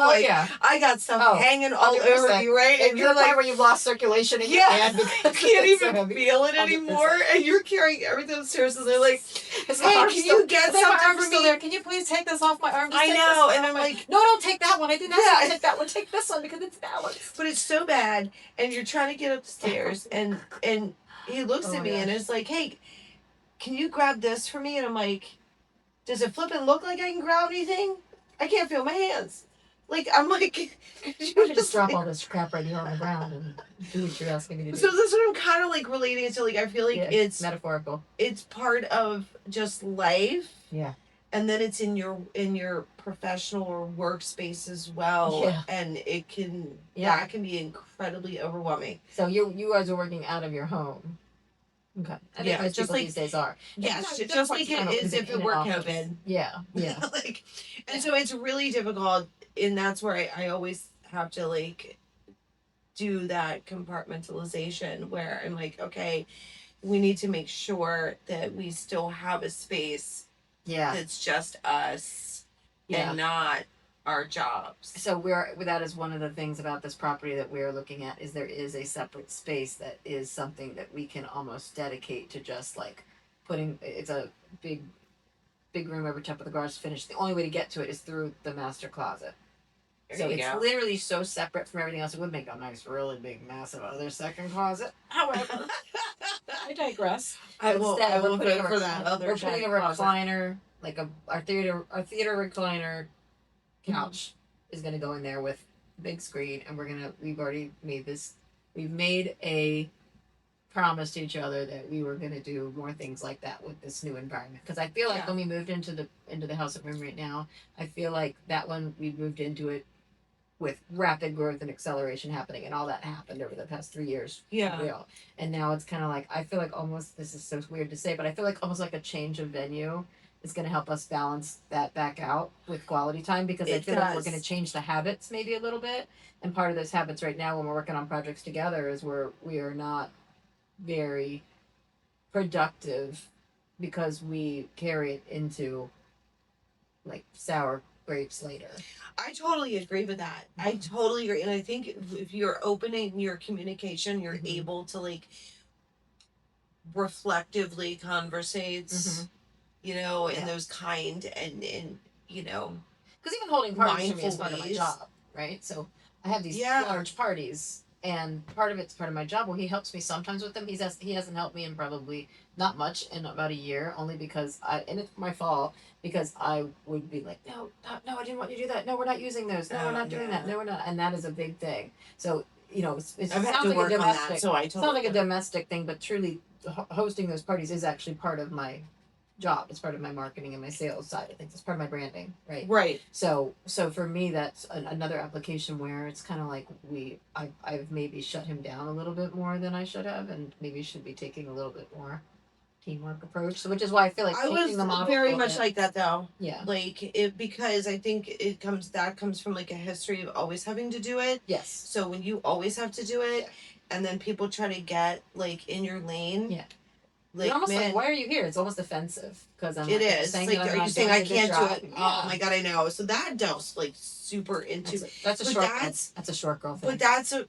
Speaker 1: I got stuff hanging all 100%. Over you, right?
Speaker 2: And you're like where you've lost circulation in your hand because
Speaker 1: you can't even feel it anymore, 100%. And you're carrying everything upstairs, and they're like, hey, can you get something for me?
Speaker 2: There. Can you please take this off my arm?
Speaker 1: I know, and I'm like,
Speaker 2: no, don't take that one. I didn't ask you to take that one. Take this one because it's balanced.
Speaker 1: But it's so bad, and you're trying to get up the stairs, and he looks at me and is like, hey, can you grab this for me? And I'm like, does it flipping look like I can grab anything? I can't feel my hands. Like, I'm like,
Speaker 2: you just drop all this crap right here on the ground and do what you're asking me to do.
Speaker 1: So that's what I'm kind of like relating to. Like, I feel like it's
Speaker 2: metaphorical.
Speaker 1: It's part of just life.
Speaker 2: Yeah.
Speaker 1: And then it's in your professional or workspace as well.
Speaker 2: Yeah.
Speaker 1: And it can that can be incredibly overwhelming.
Speaker 2: So you guys are working out of your home. Okay. I think most just like these days are.
Speaker 1: Yeah, just like it is if it were COVID.
Speaker 2: Yeah. Yeah.
Speaker 1: So it's really difficult, and that's where I always have to like do that compartmentalization where I'm like, okay, we need to make sure that we still have a space that's just us and not our jobs.
Speaker 2: So that is one of the things about this property that we're looking at is there is a separate space that is something that we can almost dedicate to just like putting. It's a big room over top of the garage finished. The only way to get to it is through the master closet. So it's literally so separate from everything else. It would make a nice, really big, massive other second closet. However, I digress.
Speaker 1: I will put for that other.
Speaker 2: We're putting a recliner, like our theater recliner couch is going to go in there with big screen, and we've made a promise to each other that we were going to do more things like that with this new environment, because I feel like when we moved into the house that we're in right now, I feel like that one we moved into it with rapid growth and acceleration happening, and all that happened over the past 3 years. And now it's kind of like, I feel like almost, this is so weird to say, but I feel like almost like a change of venue is going to help us balance that back out with quality time, because I feel like we're going to change the habits maybe a little bit. And part of those habits right now when we're working on projects together is we are not very productive because we carry it into like sour grapes later.
Speaker 1: I totally agree with that. I totally agree. And I think if you're opening your communication, you're able to like reflectively conversate, in those kind and
Speaker 2: because even holding parties for me is part of my job, right? So I have these large parties, and part of it's part of my job. Well, he helps me sometimes with them. He hasn't helped me in probably not much in about a year, only because and it's my fault, because I would be like, no, I didn't want you to do that. No, we're not using those. No, we're not doing that. No, we're not. And that is a big thing. So, it sounds like a domestic. So I sounds like a domestic thing, but truly hosting those parties is actually part of my job. It's part of my marketing and my sales side of things. It's part of my branding, right?
Speaker 1: Right.
Speaker 2: So for me, that's another application where it's kind of like I've maybe shut him down a little bit more than I should have, and maybe should be taking a little bit more teamwork approach. So which is why I feel like
Speaker 1: I was very much like that though.
Speaker 2: Yeah.
Speaker 1: Like because I think that comes from like a history of always having to do it.
Speaker 2: Yes.
Speaker 1: So when you always have to do it, and then people try to get like in your lane.
Speaker 2: Yeah.
Speaker 1: Like,
Speaker 2: almost
Speaker 1: man,
Speaker 2: like, why are you here? It's almost offensive because
Speaker 1: it is. Like, are you saying I can't do it?
Speaker 2: Yeah.
Speaker 1: Oh my god, I know. So that delves like super into.
Speaker 2: That's a short. That's a short girl thing.
Speaker 1: But that's a.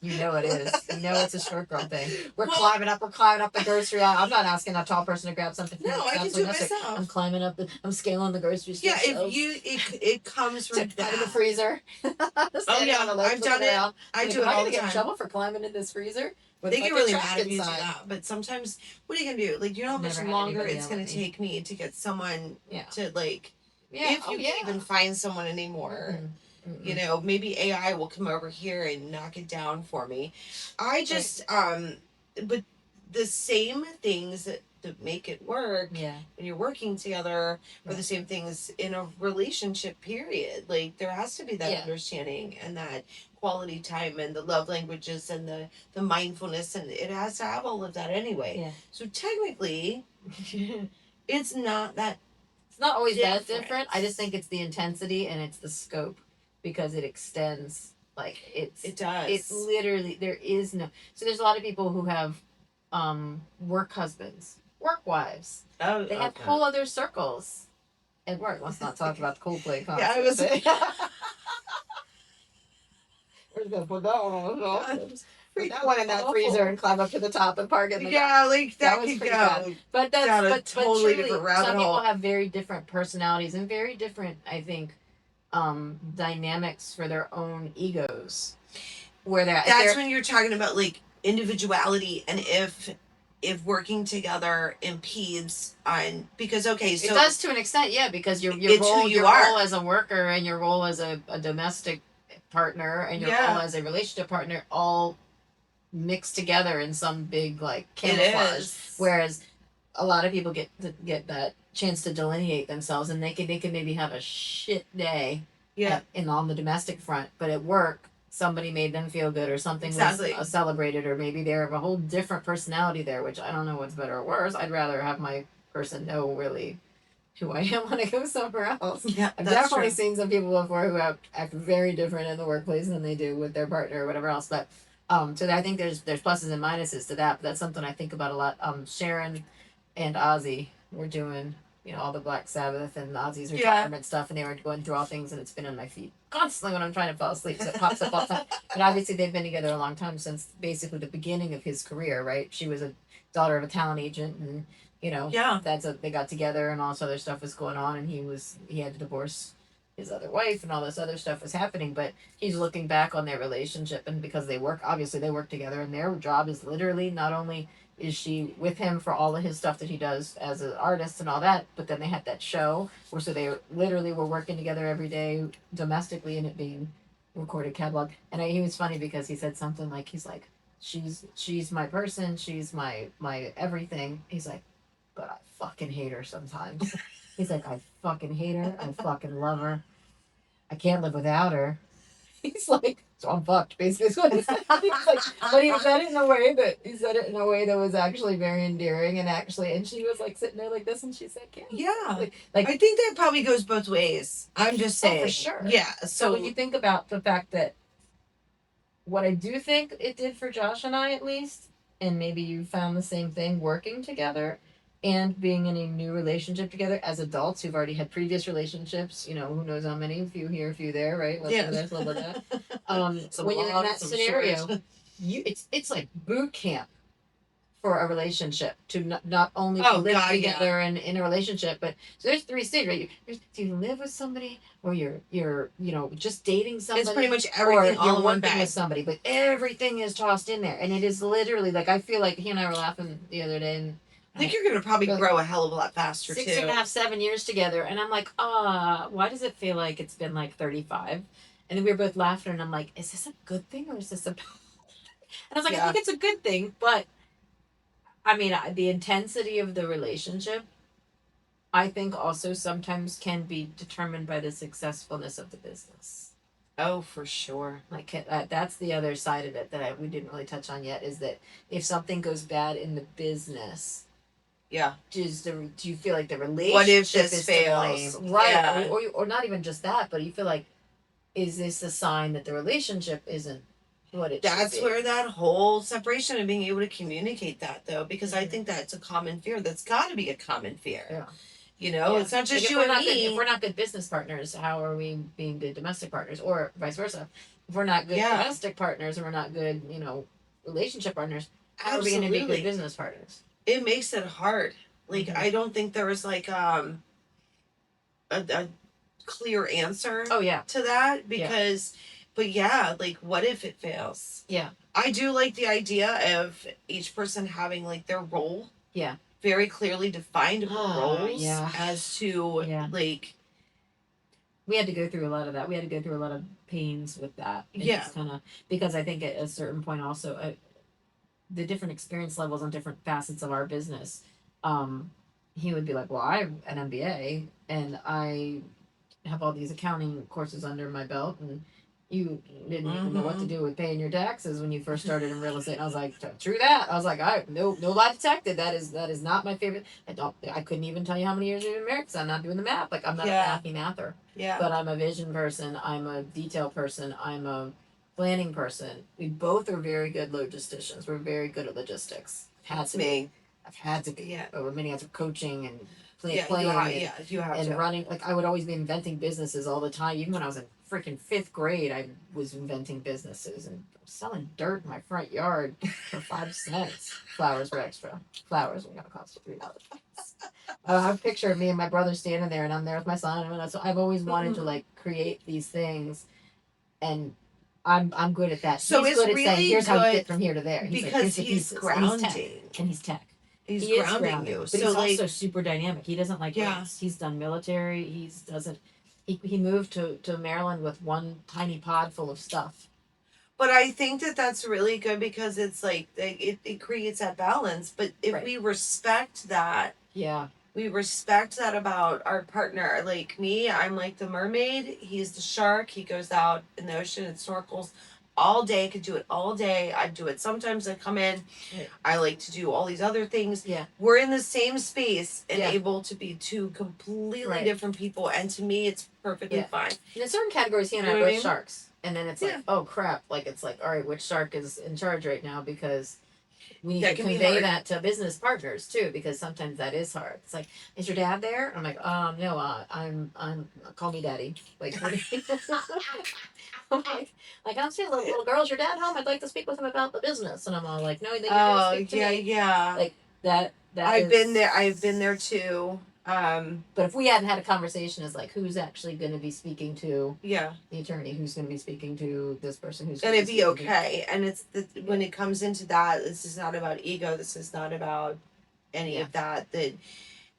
Speaker 2: You know it is. You know it's a short girl thing. We're climbing up the grocery aisle. I'm not asking a tall person to grab something.
Speaker 1: No, I can do it myself.
Speaker 2: I'm climbing up. I'm scaling the grocery store.
Speaker 1: Yeah, if you, it comes from that.
Speaker 2: In the freezer.
Speaker 1: Oh yeah, I've done it. I do it all the time. Get in trouble
Speaker 2: for climbing in this freezer?
Speaker 1: They get really mad if you do that. But sometimes, what are you gonna do? Like, you know how much longer it's gonna take me to get someone to like. Yeah. If you can even find someone anymore. You know, maybe AI will come over here and knock it down for me. I just but the same things that make it work when you're working together are the same things in a relationship, period. Like, there has to be that understanding and that quality time and the love languages and the mindfulness, and it has to have all of that anyway. So technically it's not
Speaker 2: always that different. I just think it's the intensity and it's the scope, because it extends, like, it does. It's literally, there is no, so there's a lot of people who have work husbands, work wives. Oh, they have whole other circles at work. Let's not talk about the Coldplay concert. Yeah, I was we're gonna put that one on. Put that one in that freezer and climb up to the top and park it. Like that could go. Bad. But that's down a totally different rabbit hole. Some people have very different personalities and very different, I think, dynamics for their own egos, where that's
Speaker 1: when you're talking about like individuality, and if working together impedes on, because so
Speaker 2: it does to an extent, because your role as a worker and your role as a domestic partner and your role as a relationship partner all mixed together in some big like camouflage, whereas a lot of people get that chance to delineate themselves, and they can maybe have a shit day on the domestic front, but at work somebody made them feel good, or something was celebrated, or maybe they have a whole different personality there, which I don't know what's better or worse. I'd rather have my person know really who I am when I go somewhere else. I've definitely seen some people before who act very different in the workplace than they do with their partner or whatever else, but so I think there's pluses and minuses to that, but that's something I think about a lot. Sharon and Ozzy were doing, all the Black Sabbath and Ozzy's retirement stuff, and they were going through all things, and it's been on my feet constantly when I'm trying to fall asleep, so it pops up all the time. But obviously they've been together a long time, since basically the beginning of his career, right? She was a daughter of a talent agent, and they got together, and all this other stuff was going on, and he had to divorce his other wife, and all this other stuff was happening, but he's looking back on their relationship, and because they work together, and their job is literally, not only is she with him for all of his stuff that he does as an artist and all that, but then they had that show where they literally were working together every day domestically, and it being recorded catalog. And he was funny because he said something like, he's like, she's my person, she's my everything. He's like, but I fucking hate her sometimes. He's like, I fucking hate her, I fucking love her, I can't live without her. He's like, so I'm fucked, basically. But he said it in a way that was actually very endearing, and she was like sitting there like this, and she said, yeah. Like I think that probably goes both ways. I'm just saying. For sure. Yeah. So when you think about the fact that what I do think it did for Josh and I, at least, and maybe you found the same thing working together and being in a new relationship together as adults who've already had previous relationships, who knows how many, a few here, a few there, right? When you're in that scenario, it's like boot camp for a relationship, to not only live together and in a relationship, but so there's 3 stages, right? Do you live with somebody, or you're just dating somebody? It's pretty much everything all in one bag with somebody, but everything is tossed in there, and it is literally like, I feel like he and I were laughing the other day, and I think you're going to probably grow a hell of a lot faster, 6.5, 7 years together. And I'm like, why does it feel like it's been like 35? And then we were both laughing, and I'm like, is this a good thing, or is this a bad thing? And I was like, I think it's a good thing, but I mean, the intensity of the relationship, I think also sometimes can be determined by the successfulness of the business. Oh, for sure. Like that's the other side of it that we didn't really touch on yet, is that if something goes bad in the business, do you feel like the relationship what if this fails? Right. Yeah. Or not even just that, but you feel like, is this a sign that the relationship isn't what it
Speaker 1: That's
Speaker 2: should be.
Speaker 1: where that whole separation and being able to communicate that, though, because I think that's a common fear. That's got to be a common fear.
Speaker 2: Yeah.
Speaker 1: You know, it's not just
Speaker 2: like
Speaker 1: you and me.
Speaker 2: If we're not good business partners, how are we being good domestic partners, or vice versa? If we're not good domestic partners and we're not good, relationship partners, how are we going to be good business partners?
Speaker 1: It makes it hard. Like I don't think there was like a clear answer.
Speaker 2: Oh yeah.
Speaker 1: To that because, but yeah, like what if it fails?
Speaker 2: Yeah.
Speaker 1: I do like the idea of each person having like their role.
Speaker 2: Yeah.
Speaker 1: Very clearly defined roles. Yeah. As to like.
Speaker 2: We had to go through a lot of that. We had to go through a lot of pains with that. Just kind of because I think at a certain point also, the different experience levels on different facets of our business. He would be like, "Well, I have an MBA and I have all these accounting courses under my belt, and you didn't even know what to do with paying your taxes when you first started in real estate." And I was like, "True that." I was like, no lie detected. That is not my favorite. I couldn't even tell you how many years we've been married because I'm not doing the math. Like I'm not a mather. Yeah. But I'm a vision person. I'm a detail person. I'm a planning person. We both are very good logisticians. We're very good at logistics. I've had to be. Yeah. Over many years of coaching and planning you have and to. Running. Like I would always be inventing businesses all the time. Even when I was in freaking 5th grade, I was inventing businesses and selling dirt in my front yard for 5 cents. Flowers were extra. Flowers were gonna cost you $3. I have a picture of me and my brother standing there, and I'm there with my son. And so I've always wanted to like create these things, and I'm good at that. So he's good at saying, "Here's how you get from here to there." He's because like, he's grounding, and he's tech. He's grounding you. But so he's also super dynamic. He doesn't like race. He's done military. He moved to Maryland with one tiny pod full of stuff. But I think that's really good because it's like it creates that balance. But if we respect that, we respect that about our partner. Like me, I'm like the mermaid. He's the shark. He goes out in the ocean and snorkels all day. Could do it all day. I do it sometimes. I come in. Right. I like to do all these other things. Yeah. We're in the same space and able to be two completely different people. And to me, it's perfectly fine. In certain categories, he and I are both sharks. And then it's like, oh crap. Like it's like, all right, which shark is in charge right now? Because we need to convey that to business partners too, because sometimes that is hard. It's like, is your dad there? I'm like, no, I'm call me daddy. Like, I'm like I'm saying, little girl's your dad home? I'd like to speak with him about the business. And I'm all like, no, they need to speak to me. Yeah. Like that I've been there too. But if we hadn't had a conversation, it's like, who's actually going to be speaking to the attorney? Who's going to be speaking to this person? Who's going to be okay? And it's when it comes into that, this is not about ego. This is not about any of that.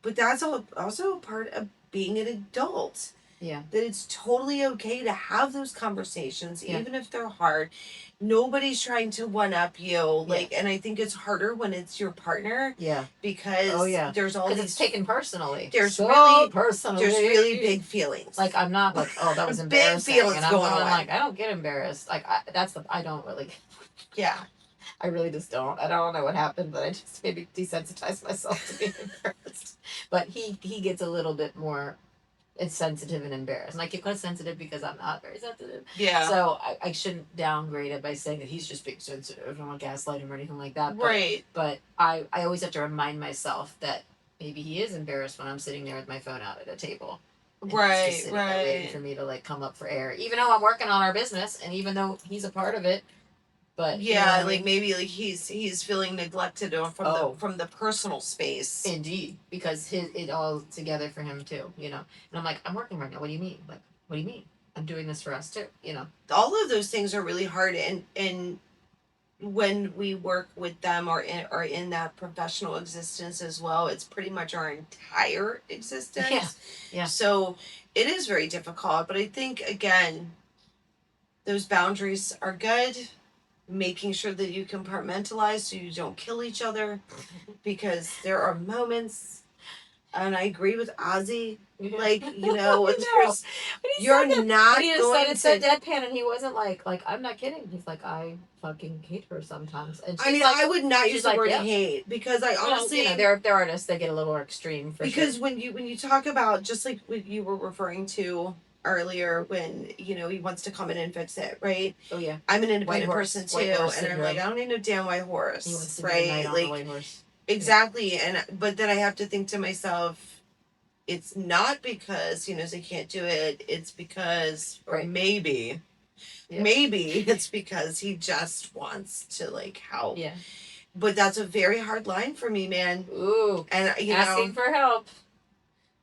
Speaker 2: But that's also a part of being an adult. Yeah. That it's totally okay to have those conversations, even if they're hard. Nobody's trying to one up you. Like, and I think it's harder when it's your partner. Yeah. Because there's all these. It's taken personally. There's really big feelings. Like, I'm not like, oh, that was embarrassing. Big feelings and I'm going like, I don't get embarrassed. Like, I don't really. Yeah. I really just don't. I don't know what happened, but I just maybe desensitized myself to being embarrassed. But he gets a little bit more sensitive and embarrassed. And I get kind of sensitive because I'm not very sensitive. Yeah. So I shouldn't downgrade it by saying that he's just being sensitive. I don't want to gaslight him or anything like that. But I always have to remind myself that maybe he is embarrassed when I'm sitting there with my phone out at a table. And he's just sitting there waiting for me to like come up for air. Even though I'm working on our business and even though he's a part of it. But like maybe like he's feeling neglected from the personal space. Indeed, because it all together for him too, And I'm like, I'm working right now. What do you mean? Like, what do you mean? I'm doing this for us too, All of those things are really hard, and when we work with them or in that professional existence as well, it's pretty much our entire existence. Yeah. Yeah. So it is very difficult, but I think again, those boundaries are good. Making sure that you compartmentalize so you don't kill each other, because there are moments, and I agree with Ozzy, like, there's, you're not going to. He said it so deadpan, and he wasn't like, I'm not kidding. He's like, I fucking hate her sometimes. And I mean, like, I would not use the word hate, because I honestly, there are artists that get a little more extreme. Because when you talk about, just like what you were referring to
Speaker 1: earlier when, he wants to come in and fix it, right?
Speaker 2: Oh yeah.
Speaker 1: I'm an independent
Speaker 2: Horse-
Speaker 1: person
Speaker 2: white
Speaker 1: too,
Speaker 2: horse
Speaker 1: and I'm
Speaker 2: syndrome.
Speaker 1: like, I don't need no damn white horse,
Speaker 2: He wants to be the
Speaker 1: right?
Speaker 2: knight on the white horse.
Speaker 1: Exactly, but then I have to think to myself, it's not because he knows I can't do it. It's because, or maybe it's because he just wants to like help.
Speaker 2: Yeah.
Speaker 1: But that's a very hard line for me, man.
Speaker 2: Ooh.
Speaker 1: And
Speaker 2: asking for help.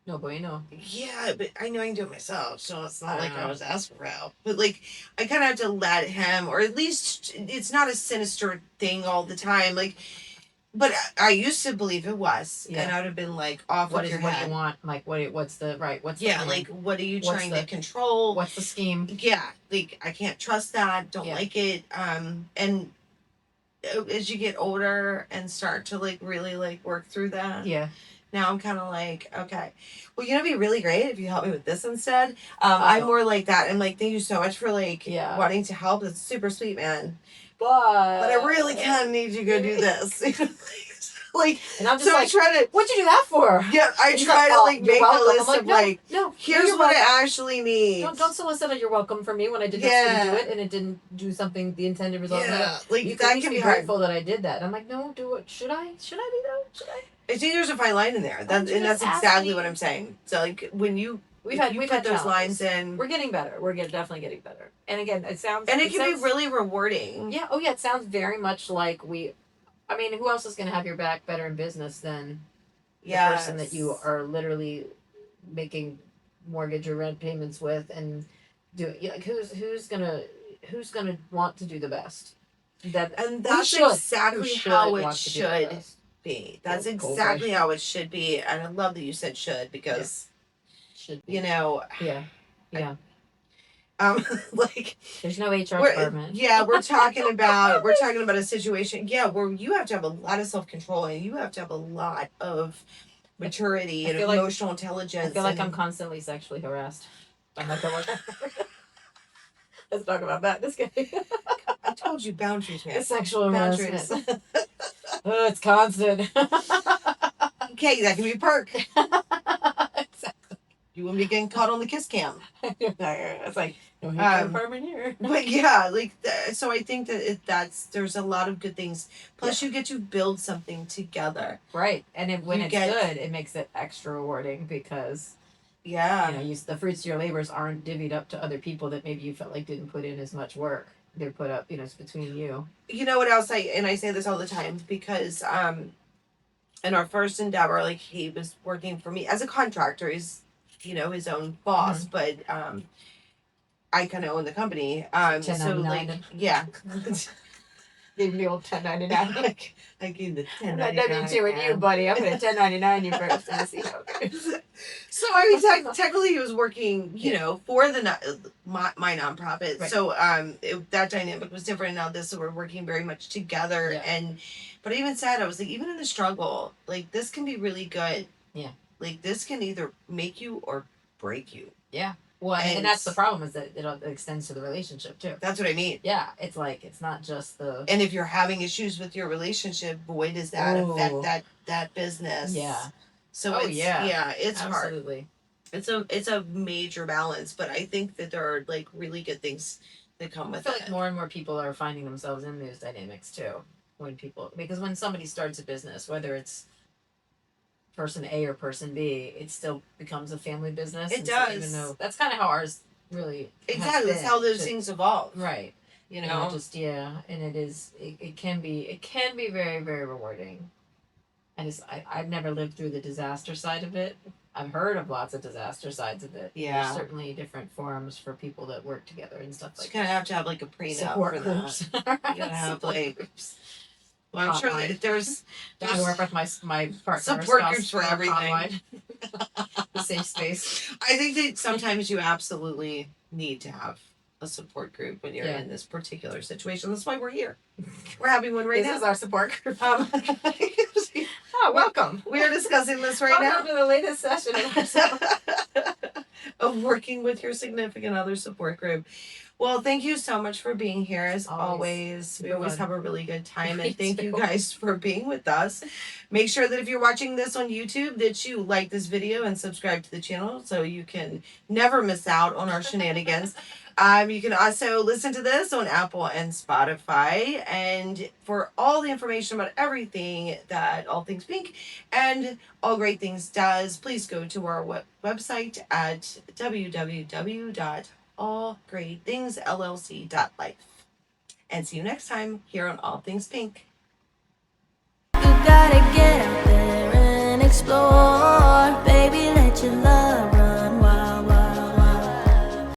Speaker 2: No bueno.
Speaker 1: Yeah, but I know I can do it myself, so it's not like I was asking for help. But like, I kind of have to let him, or at least it's not a sinister thing all the time. Like, but I used to believe it was, and I would have been like, off with your head.
Speaker 2: What do you want? Like, what's the right? What's the plan?
Speaker 1: Like, what are you trying to control?
Speaker 2: What's the scheme?
Speaker 1: Yeah, like I can't trust that. Don't like it. And as you get older and start to like really like work through that.
Speaker 2: Yeah.
Speaker 1: Now I'm kind of like, okay, well, it'd be really great if you help me with this instead. I'm more like that. I'm like, thank you so much for like wanting to help. That's super sweet, man. But I really kind of need you to go do this. Like,
Speaker 2: and I'm just
Speaker 1: I try to.
Speaker 2: What'd you do that for?
Speaker 1: Yeah, I try to like make a list of like,
Speaker 2: no,
Speaker 1: here's what I actually need.
Speaker 2: Don't solicit a you're welcome from me when I did not do it and it didn't do something the intended result.
Speaker 1: Yeah, like
Speaker 2: you
Speaker 1: that can be
Speaker 2: grateful that I did that. I'm like, no, do it. Should I do that? Should I?
Speaker 1: I think there's a fine line in there. That's exactly what I'm saying. So like when we've had those lines in,
Speaker 2: we're getting better. We're definitely getting better. And again, it sounds
Speaker 1: and it can be really rewarding.
Speaker 2: Yeah. Oh yeah, it sounds very much like I mean, who else is going to have your back better in business than the person that you are literally making mortgage or rent payments with, and like who's gonna want to do the best? That's exactly how it should
Speaker 1: be. That's exactly how it should be, and I love that you said should because
Speaker 2: should
Speaker 1: be.
Speaker 2: Yeah.
Speaker 1: Like
Speaker 2: there's no HR department.
Speaker 1: Yeah, we're talking about a situation. Yeah, where you have to have a lot of self-control and you have to have a lot of maturity and emotional intelligence.
Speaker 2: I feel like I'm constantly sexually harassed by my coworker. Let's talk about that. This guy.
Speaker 1: I told you boundaries, man.
Speaker 2: Sexual harassment. Oh, it's constant.
Speaker 1: Okay, that can be a perk. Exactly. You wouldn't be getting caught on the kiss cam.
Speaker 2: It's like, no apartment here.
Speaker 1: But yeah, like, so I think that there's a lot of good things. Plus, you get to build something together.
Speaker 2: Right. And when it's good, it makes it extra rewarding because, the fruits of your labors aren't divvied up to other people that maybe you felt like didn't put in as much work. They're put up, it's between you.
Speaker 1: You know what else I say this all the time because, in our first endeavor, like, he was working for me as a contractor. He's, his own boss, but, I kind of own the company. So like, yeah.
Speaker 2: Gave me old 1099.
Speaker 1: I gave the 1099.
Speaker 2: I'm not W2 with you, buddy. I'm gonna 1099 you first and see how it goes.
Speaker 1: So I mean, technically, he was working, for my nonprofit. Right. So that dynamic was different. Now so we're working very much together. Yeah. But I even said, I was like, even in the struggle, like this can be really good. Yeah. Like this can either make you or break you.
Speaker 2: Yeah. Well, and that's the problem is that it extends to the relationship too.
Speaker 1: That's what I mean.
Speaker 2: Yeah, it's like it's not just the.
Speaker 1: And if you're having issues with your relationship, boy, does that affect that business.
Speaker 2: Yeah.
Speaker 1: So it's
Speaker 2: absolutely
Speaker 1: hard. It's a major balance, but I think that there are like really good things that come with it.
Speaker 2: I feel like more and more people are finding themselves in those dynamics too. Because when somebody starts a business, whether it's person A or person B, it still becomes a family business.
Speaker 1: It does.
Speaker 2: So even though that's kind of how ours really
Speaker 1: exactly. That's how those things evolve.
Speaker 2: Right. And it can be very, very rewarding. And I've never lived through the disaster side of it. I've heard of lots of disaster sides of it. Yeah. There's certainly different forums for people that work together and stuff like that.
Speaker 1: You kind of have to have like a prenup support groups. You gotta have like groups. Well, I'm sure that there's
Speaker 2: I work with my partner.
Speaker 1: Support groups for everything.
Speaker 2: The safe space.
Speaker 1: I think that sometimes you absolutely need to have a support group when you're in this particular situation. That's why we're here. We're having one right now.
Speaker 2: This is our support group.
Speaker 1: Welcome. We are discussing this right now.
Speaker 2: Welcome to the latest session
Speaker 1: of working with your significant other support group. Well, thank you so much for being here. As
Speaker 2: Always.
Speaker 1: we always have a really good time,
Speaker 2: Me
Speaker 1: and thank you
Speaker 2: too.
Speaker 1: guys for being with us. Make sure that if you're watching this on YouTube, that you like this video and subscribe to the channel so you can never miss out on our shenanigans. You can also listen to this on Apple and Spotify. And for all the information about everything that All Things Pink and All Great Things does, please go to our website at www.allgreatthingsllc.life. And see you next time here on All Things Pink. You gotta get